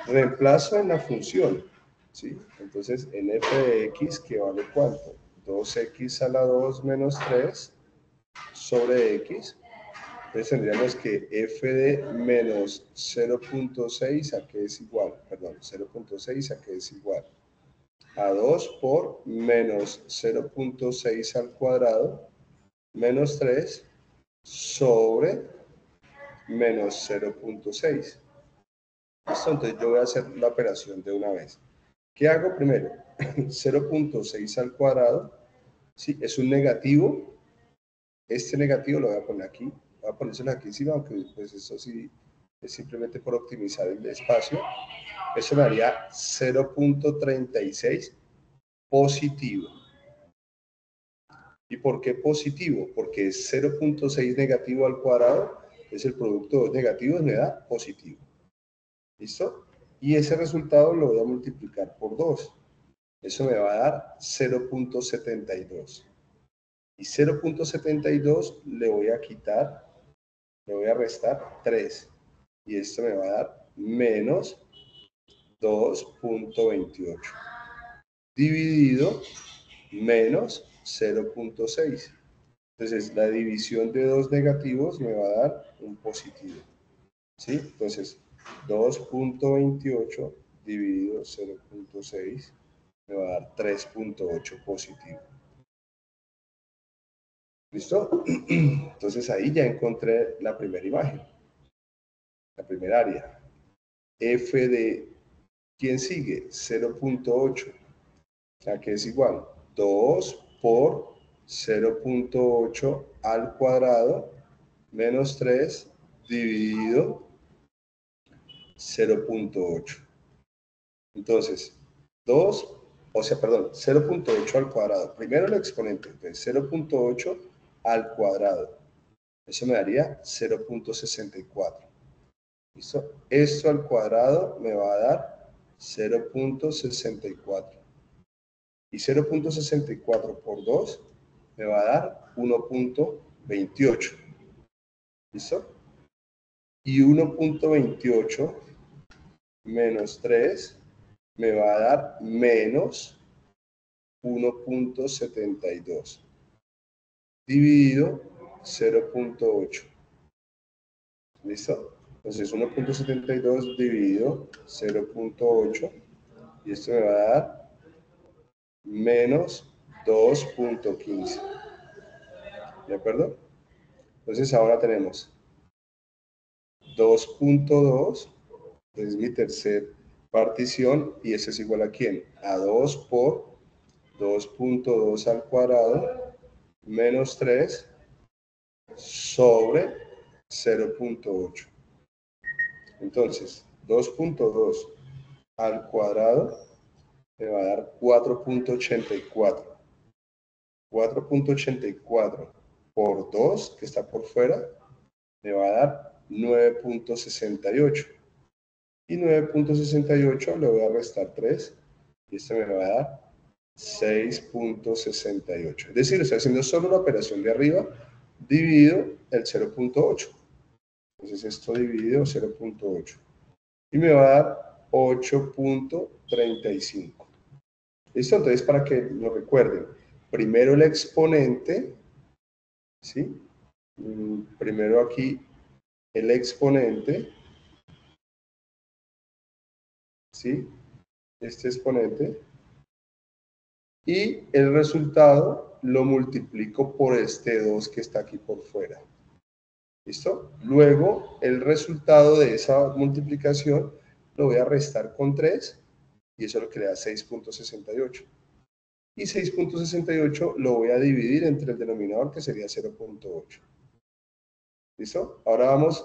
Reemplazo en la función, ¿sí? Entonces, en f de x, que vale ¿cuánto? 2x a la 2 menos 3 sobre x. Entonces tendríamos que f de menos 0.6 a que es igual, perdón, 0.6 a que es igual a 2 por menos 0.6 al cuadrado menos 3 sobre menos 0.6. Listo, entonces yo voy a hacer la operación de una vez. ¿Qué hago primero? 0.6 al cuadrado, ¿sí? Es un negativo. Este negativo lo voy a poner aquí. Voy a ponérselo aquí encima, aunque pues eso sí es simplemente por optimizar el espacio. Eso me daría 0.36 positivo. ¿Y por qué positivo? Porque es 0.6 negativo al cuadrado, es el producto de dos negativos, me da positivo. ¿Listo? Y ese resultado lo voy a multiplicar por 2. Eso me va a dar 0.72. Y 0.72 le voy a quitar, le voy a restar 3. Y esto me va a dar menos 2.28. Dividido menos 0.6. Entonces, la división de dos negativos me va a dar un positivo. ¿Sí? Entonces, 2.28 dividido 0.6 me va a dar 3.8 positivo. ¿Listo? Entonces ahí ya encontré la primera imagen, la primera área. F de, ¿quién sigue? 0.8. ¿A qué es igual? 2 por 0.8 al cuadrado menos 3 dividido 0.8. Entonces, 2, o sea, perdón, 0.8 al cuadrado. Primero el exponente, entonces 0.8 al cuadrado. Eso me daría 0.64. ¿Listo? Esto al cuadrado me va a dar 0.64. Y 0.64 por 2 me va a dar 1.28. ¿Listo? Y 1.28 menos 3 me va a dar menos 1.72 dividido 0.8. ¿Listo? Entonces 1.72 dividido 0.8 y esto me va a dar menos 2.15. ¿De acuerdo? Entonces ahora tenemos 2.2, es mi tercer partición, y eso es igual a ¿quién? A 2 por 2.2 al cuadrado menos 3 sobre 0.8. Entonces, 2.2 al cuadrado me va a dar 4.84. 4.84 por 2, que está por fuera, me va a dar 9.68. Y 9.68 le voy a restar 3, y esto me va a dar 6.68. Es decir, estoy haciendo solo la operación de arriba dividido el 0.8. Entonces esto dividido 0.8. Y me va a dar 8.35. ¿Listo? Entonces, para que lo recuerden, primero el exponente, ¿sí? Primero aquí el exponente, ¿sí? Este exponente. Y el resultado lo multiplico por este 2 que está aquí por fuera. ¿Listo? Luego, el resultado de esa multiplicación lo voy a restar con 3, y eso lo que le da 6.68. Y 6.68 lo voy a dividir entre el denominador, que sería 0.8. ¿Listo? Ahora vamos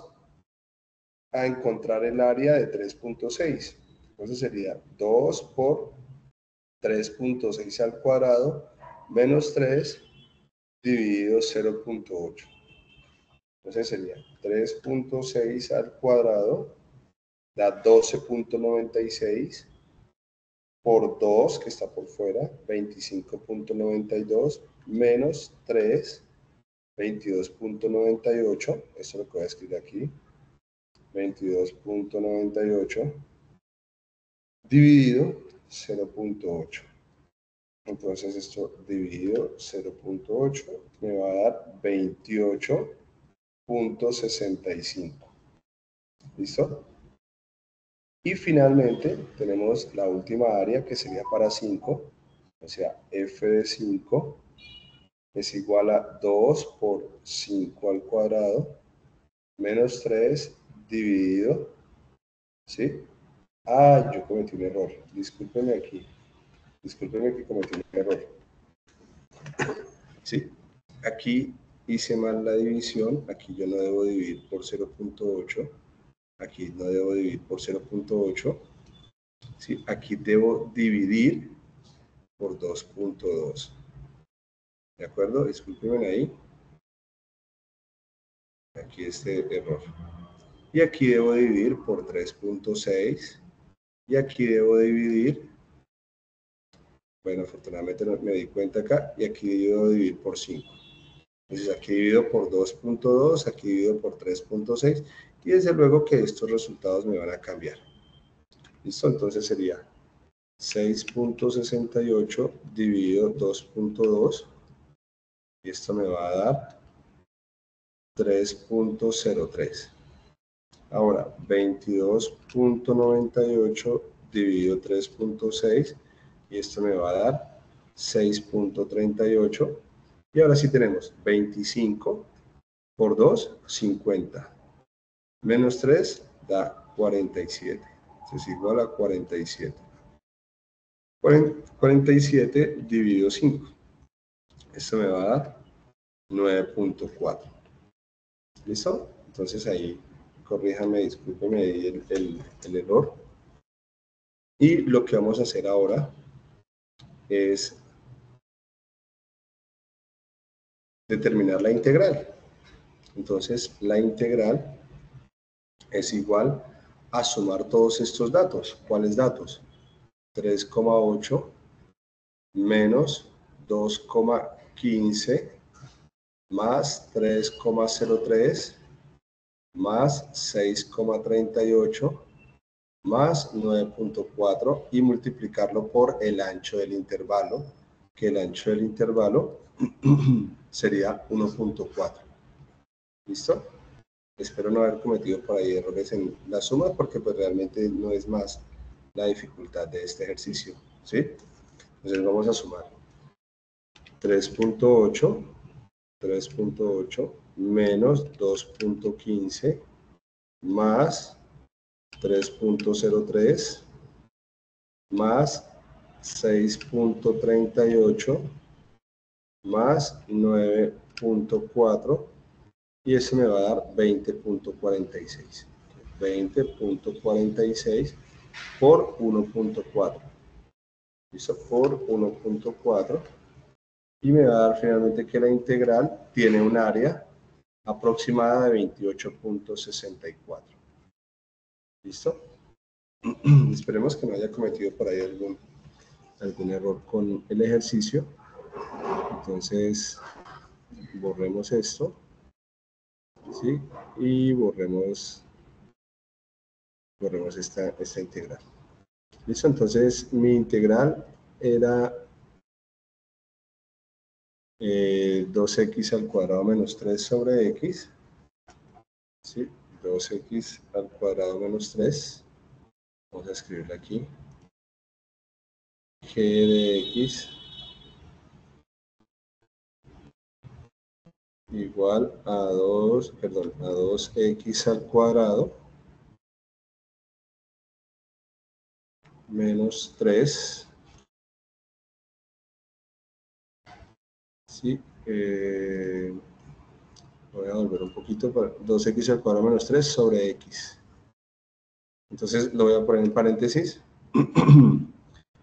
a encontrar el área de 3.6. Entonces sería 2 por 3.6 al cuadrado menos 3 dividido 0.8. Entonces sería 3.6 al cuadrado da 12.96 por 2, que está por fuera, 25.92 menos 3, 22.98. Esto es lo que voy a escribir aquí. 22.98 dividido 0.8. Entonces esto dividido 0.8 me va a dar 28.65. ¿Listo? Y finalmente tenemos la última área, que sería para 5, o sea, f de 5 es igual a 2 por 5 al cuadrado menos 3 dividido, ¿sí? Ah, yo cometí un error, discúlpeme aquí, discúlpeme que cometí un error. Sí, aquí hice mal la división, aquí yo no debo dividir por 0.8, aquí no debo dividir por 0.8, ¿sí? Aquí debo dividir por 2.2. ¿De acuerdo? Discúlpenme ahí. Aquí este error. Y aquí debo dividir por 3.6. Y aquí debo dividir, bueno, afortunadamente me di cuenta acá, y aquí debo dividir por 5. Entonces aquí divido por 2.2, aquí divido por 3.6, y desde luego que estos resultados me van a cambiar. ¿Listo? Entonces sería 6.68 dividido 2.2, y esto me va a dar 3.03. Ahora, 22.98 dividido 3.6, y esto me va a dar 6.38. Y ahora sí tenemos 25 por 2, 50. Menos 3 da 47. Es igual a 47. 47 dividido 5. Esto me va a dar 9.4. ¿Listo? Entonces ahí, corríjame, discúlpeme ahí el error. Y lo que vamos a hacer ahora es determinar la integral. Entonces, la integral es igual a sumar todos estos datos. ¿Cuáles datos? 3,8 menos 2,15 más 3,03 más 6,38 más 9.4 y multiplicarlo por el ancho del intervalo, que el ancho del intervalo sería 1.4. ¿Listo? Espero no haber cometido por ahí errores en la suma, porque pues realmente no es más la dificultad de este ejercicio, ¿sí? Entonces vamos a sumar 3.8 menos 2.15 más 3.03 más 6.38 más 9.4 y ese me va a dar 20.46. 20.46 por 1.4. ¿Listo? Por 1.4. Y me va a dar finalmente que la integral tiene un área aproximada de 28.64. ¿Listo? Esperemos que no haya cometido por ahí algún error con el ejercicio. Entonces, borremos esto, ¿sí? Y borremos esta integral. ¿Listo? Entonces, mi integral era 2x al cuadrado menos 3 sobre x, ¿sí? 2x al cuadrado menos 3, vamos a escribirlo aquí, g de x igual a 2x al cuadrado menos 3, ¿sí? Voy a volver un poquito para 2x al cuadrado menos 3 sobre x. Entonces lo voy a poner en paréntesis,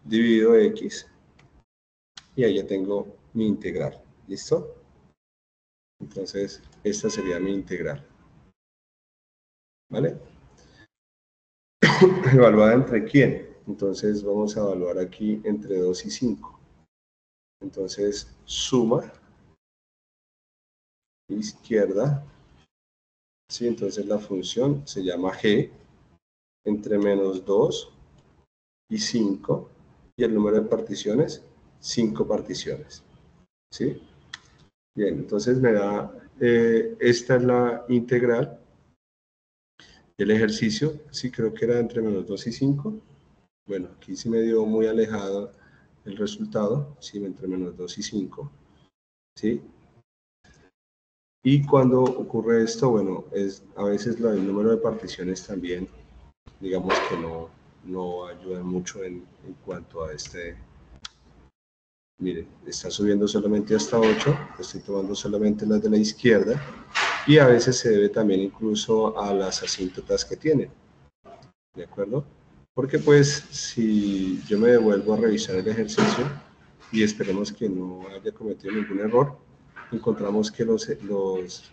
dividido x, y ahí ya tengo mi integral. ¿Listo? Entonces esta sería mi integral. ¿Vale? ¿Evaluada entre quién? Entonces vamos a evaluar aquí entre 2 y 5. Entonces suma izquierda, ¿sí? Entonces la función se llama g entre menos 2 y 5 y el número de particiones 5 particiones, ¿sí? Bien, entonces me da esta es la integral del ejercicio, sí, creo que era entre menos 2 y 5. Bueno, aquí sí me dio muy alejado el resultado, sí, entre menos 2 y 5, ¿sí? Y cuando ocurre esto, bueno, a veces el número de particiones también, digamos que no ayuda mucho en cuanto a este. Mire, está subiendo solamente hasta 8, estoy tomando solamente las de la izquierda, y a veces se debe también incluso a las asíntotas que tiene, ¿de acuerdo? Porque pues si yo me devuelvo a revisar el ejercicio y esperemos que no haya cometido ningún error, encontramos que los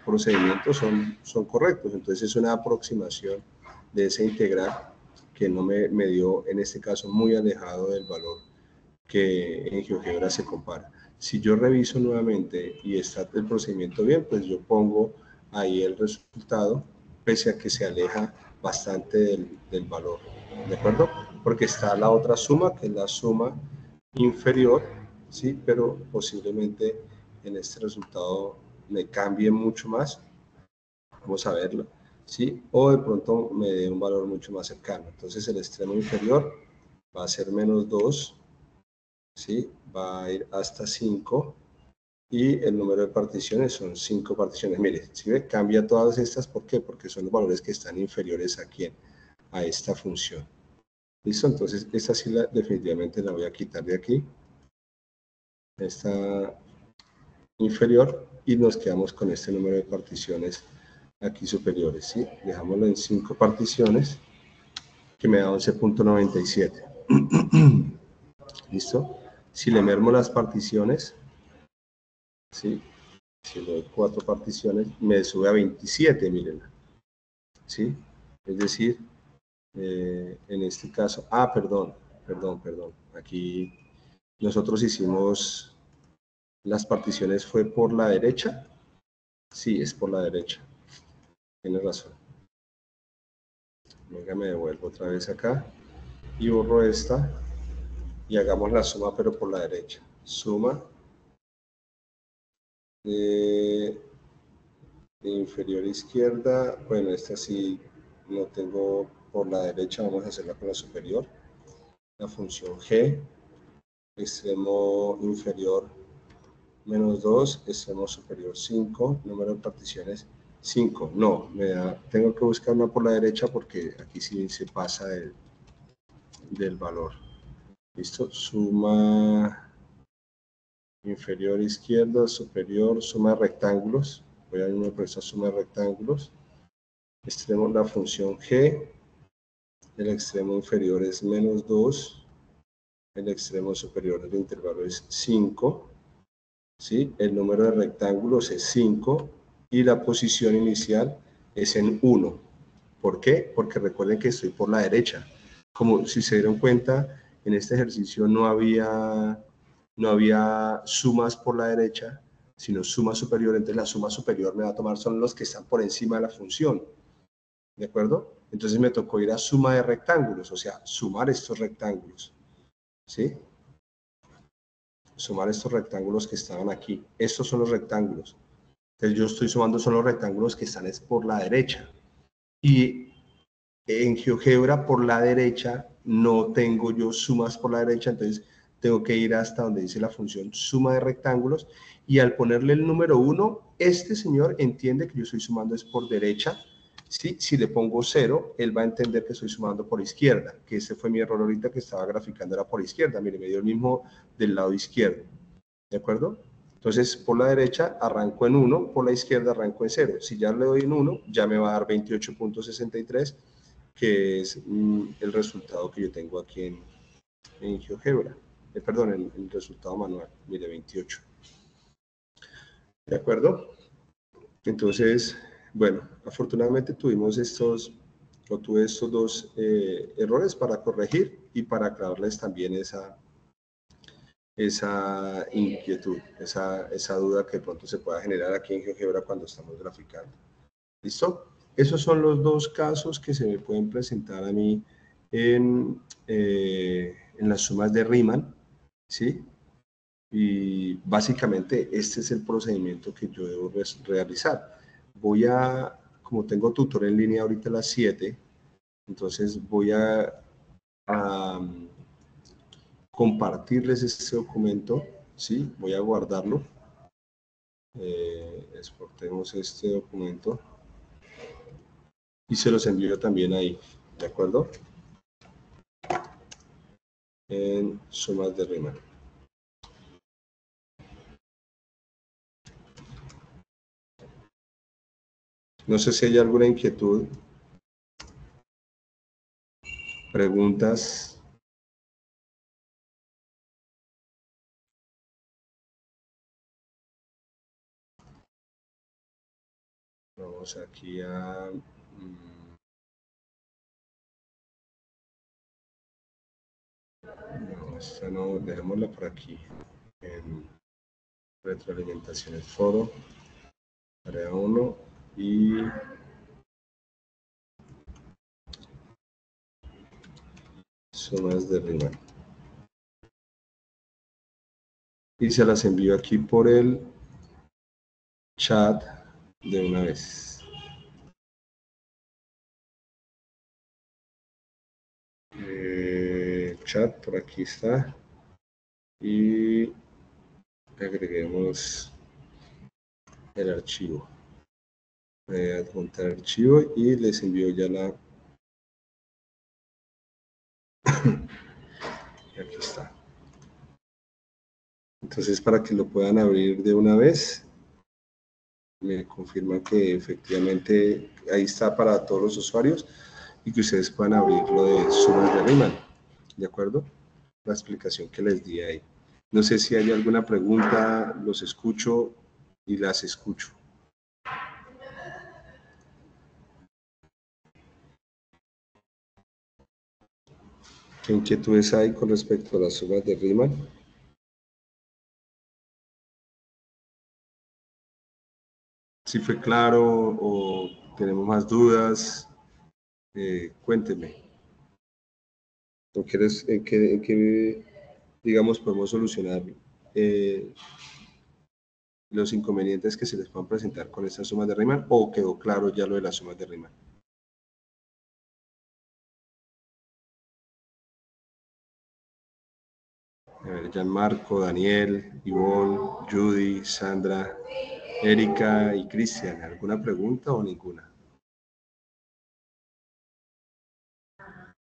procedimientos son correctos, entonces es una aproximación de esa integral que no me dio en este caso muy alejado del valor que en GeoGebra se compara. Si yo reviso nuevamente y está el procedimiento bien, pues yo pongo ahí el resultado, pese a que se aleja bastante del valor, ¿de acuerdo? Porque está la otra suma, que es la suma inferior, ¿sí? Pero posiblemente en este resultado me cambie mucho más, vamos a verlo, ¿sí? O de pronto me dé un valor mucho más cercano. Entonces el extremo inferior va a ser menos 2, ¿sí? Va a ir hasta 5 y el número de particiones son 5 particiones. Mire, ¿sí ve? Cambia todas estas, ¿por qué? Porque son los valores que están inferiores a ¿quién? A esta función. ¿Listo? Entonces, esta sí definitivamente la voy a quitar de aquí. Esta inferior y nos quedamos con este número de particiones aquí superiores, ¿sí? Dejámoslo en 5 particiones, que me da 11.97. ¿Listo? Si le mermo las particiones, ¿sí? Si le doy 4 particiones, me sube a 27, mírenla, ¿sí? Es decir, en este caso, perdón, aquí nosotros hicimos las particiones fue por la derecha, sí, es por la derecha, tiene razón. Venga, me devuelvo otra vez acá y borro esta y hagamos la suma pero por la derecha. Suma de inferior izquierda, bueno, esta sí no tengo por la derecha, vamos a hacerla con la superior. La función g, extremo inferior menos 2, extremo superior 5, número de particiones 5. No, tengo que buscar una por la derecha porque aquí sí se pasa del valor. ¿Listo? Suma inferior izquierda, superior, suma de rectángulos. Voy a irme por esa suma de rectángulos. Tenemos la función g. El extremo inferior es menos 2. El extremo superior del intervalo es 5. ¿Sí? El número de rectángulos es 5 y la posición inicial es en 1. ¿Por qué? Porque recuerden que estoy por la derecha. Como si se dieron cuenta, en este ejercicio no había sumas por la derecha, sino suma superior. Entonces la suma superior me va a tomar son los que están por encima de la función. ¿De acuerdo? Entonces me tocó ir a suma de rectángulos, o sea, sumar estos rectángulos. ¿Sí? Sumar estos rectángulos que estaban aquí. Estos son los rectángulos. Entonces yo estoy sumando son los rectángulos que están es por la derecha. Y en GeoGebra por la derecha no tengo yo sumas por la derecha, entonces tengo que ir hasta donde dice la función suma de rectángulos y al ponerle el número 1, este señor entiende que yo estoy sumando es por derecha. ¿Sí? Si le pongo 0, él va a entender que estoy sumando por izquierda, que ese fue mi error ahorita que estaba graficando, era por izquierda. Mire, me dio el mismo del lado izquierdo. ¿De acuerdo? Entonces, por la derecha arranco en 1, por la izquierda arranco en 0. Si ya le doy en 1, ya me va a dar 28.63, que es el resultado que yo tengo aquí en GeoGebra. Perdón, el resultado manual. Mire, 28. ¿De acuerdo? Entonces, bueno, afortunadamente tuve estos dos errores para corregir y para aclararles también esa inquietud, esa duda que de pronto se pueda generar aquí en GeoGebra cuando estamos graficando. ¿Listo? Esos son los dos casos que se me pueden presentar a mí en las sumas de Riemann, ¿sí? Y básicamente este es el procedimiento que yo debo realizar. Como tengo tutor en línea ahorita a las 7, entonces voy a compartirles este documento, ¿sí? Voy a guardarlo. Exportemos este documento y se los envío también ahí, ¿de acuerdo? En sumas de Riemann. No sé si hay alguna inquietud, preguntas. Vamos aquí a... no, esta no, dejémosla por aquí. En retroalimentaciones foro, tarea 1 y... sumas de Riemann. Y se las envío aquí por el chat de una vez. Chat, por aquí está. Y agreguemos el archivo. Voy a adjuntar el archivo y les envío ya la... aquí está. Entonces, para que lo puedan abrir de una vez, me confirman que efectivamente ahí está para todos los usuarios y que ustedes puedan abrir lo de sumas de Riemann, ¿de acuerdo? La explicación que les di ahí. No sé si hay alguna pregunta, los escucho y las escucho. ¿Qué inquietudes hay con respecto a las sumas de Riemann? Si fue claro o tenemos más dudas, cuéntenme. ¿O en qué, digamos, podemos solucionar los inconvenientes que se les puedan presentar con estas sumas de Riemann, o quedó claro ya lo de las sumas de Riemann? A ver, Gianmarco, Daniel, Ivonne, Judy, Sandra, Erika y Cristian. ¿Alguna pregunta o ninguna?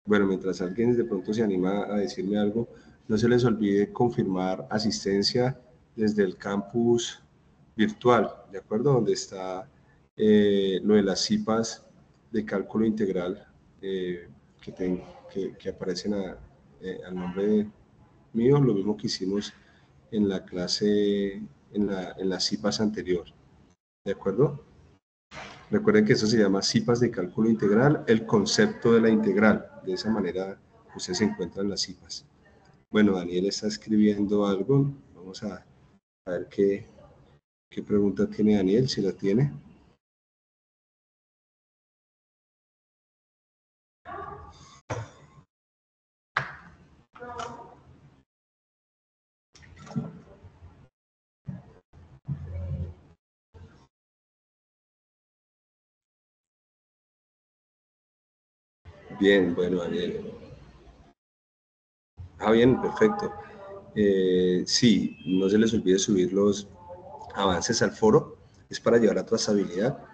Bueno, mientras alguien de pronto se anima a decirme algo, no se les olvide confirmar asistencia desde el campus virtual, ¿de acuerdo? Donde está lo de las CIPAs de cálculo integral que aparecen al nombre mío, lo mismo que hicimos en la clase, en las CIPAs anterior, ¿de acuerdo? Recuerden que eso se llama CIPAs de cálculo integral, el concepto de la integral. De esa manera ustedes se encuentran las CIPAs. Bueno, Daniel está escribiendo algo. Vamos a ver qué pregunta tiene Daniel, si la tiene. Bien, bueno, Daniel. Bien, perfecto. Sí, no se les olvide subir los avances al foro. Es para llevar a trazabilidad.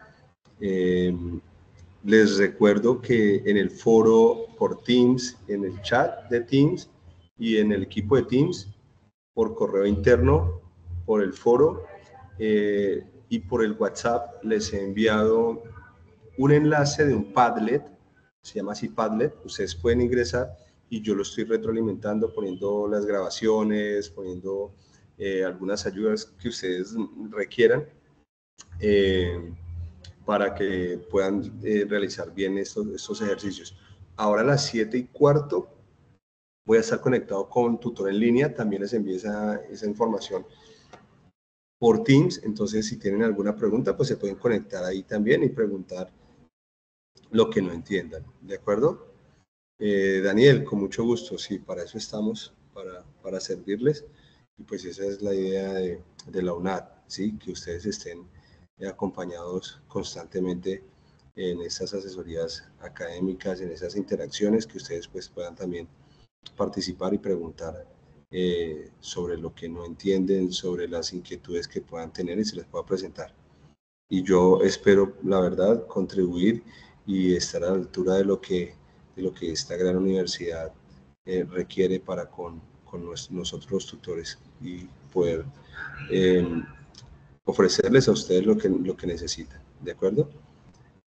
Les recuerdo que en el foro por Teams, en el chat de Teams y en el equipo de Teams, por correo interno, por el foro y por el WhatsApp, les he enviado un enlace de un Padlet, se llama así Padlet, ustedes pueden ingresar y yo lo estoy retroalimentando, poniendo las grabaciones, poniendo algunas ayudas que ustedes requieran. Para que puedan realizar bien estos ejercicios. Ahora a las 7:15 voy a estar conectado con Tutor en Línea, también les envío esa información por Teams, entonces si tienen alguna pregunta, pues se pueden conectar ahí también y preguntar lo que no entiendan, ¿de acuerdo? Daniel, con mucho gusto, sí, para eso estamos, para servirles, y pues esa es la idea de la UNAD, ¿sí? Que ustedes estén acompañados constantemente en estas asesorías académicas, en esas interacciones, que ustedes pues puedan también participar y preguntar sobre lo que no entienden, sobre las inquietudes que puedan tener y se les pueda presentar. Y yo espero, la verdad, contribuir y estar a la altura de lo que esta gran universidad requiere para con nosotros los tutores y poder ofrecerles a ustedes lo que necesitan, ¿de acuerdo?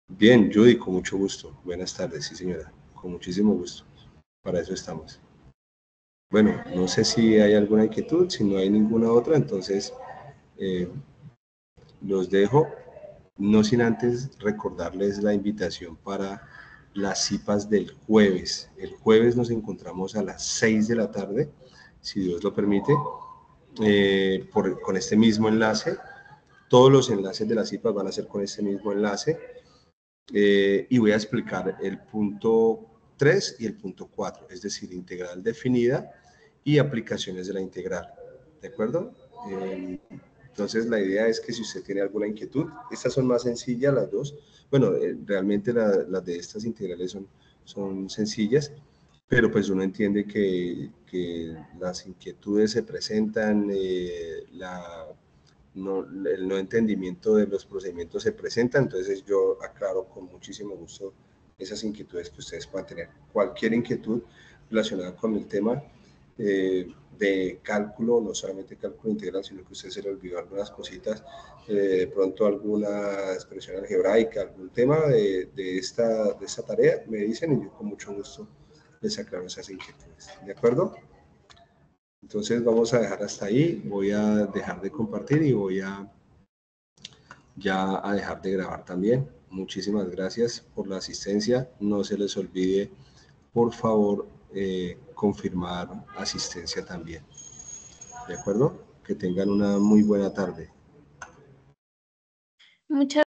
Bien, Judy, con mucho gusto. Buenas tardes, sí señora, con muchísimo gusto. Para eso estamos. Bueno, no sé si hay alguna inquietud, si no hay ninguna otra, entonces los dejo. No sin antes recordarles la invitación para las CIPAs del jueves. El jueves nos encontramos a las 6 de la tarde, si Dios lo permite, con este mismo enlace. Todos los enlaces de las CIPAs van a ser con este mismo enlace. Y voy a explicar el punto 3 y el punto 4, es decir, integral definida y aplicaciones de la integral. ¿De acuerdo? Entonces, la idea es que si usted tiene alguna inquietud, estas son más sencillas las dos. Bueno, realmente las de estas integrales son sencillas, pero pues uno entiende que las inquietudes se presentan, el no entendimiento de los procedimientos se presenta, entonces yo aclaro con muchísimo gusto esas inquietudes que ustedes puedan tener. Cualquier inquietud relacionada con el tema de cálculo, no solamente cálculo integral, sino que usted se le olvidó algunas cositas, de pronto alguna expresión algebraica, algún tema de esta tarea, me dicen y yo con mucho gusto les aclaro esas inquietudes. ¿De acuerdo? Entonces vamos a dejar hasta ahí, voy a dejar de compartir y voy ya a dejar de grabar también. Muchísimas gracias por la asistencia. No se les olvide, por favor, confirmar asistencia también. ¿De acuerdo? Que tengan una muy buena tarde. Muchas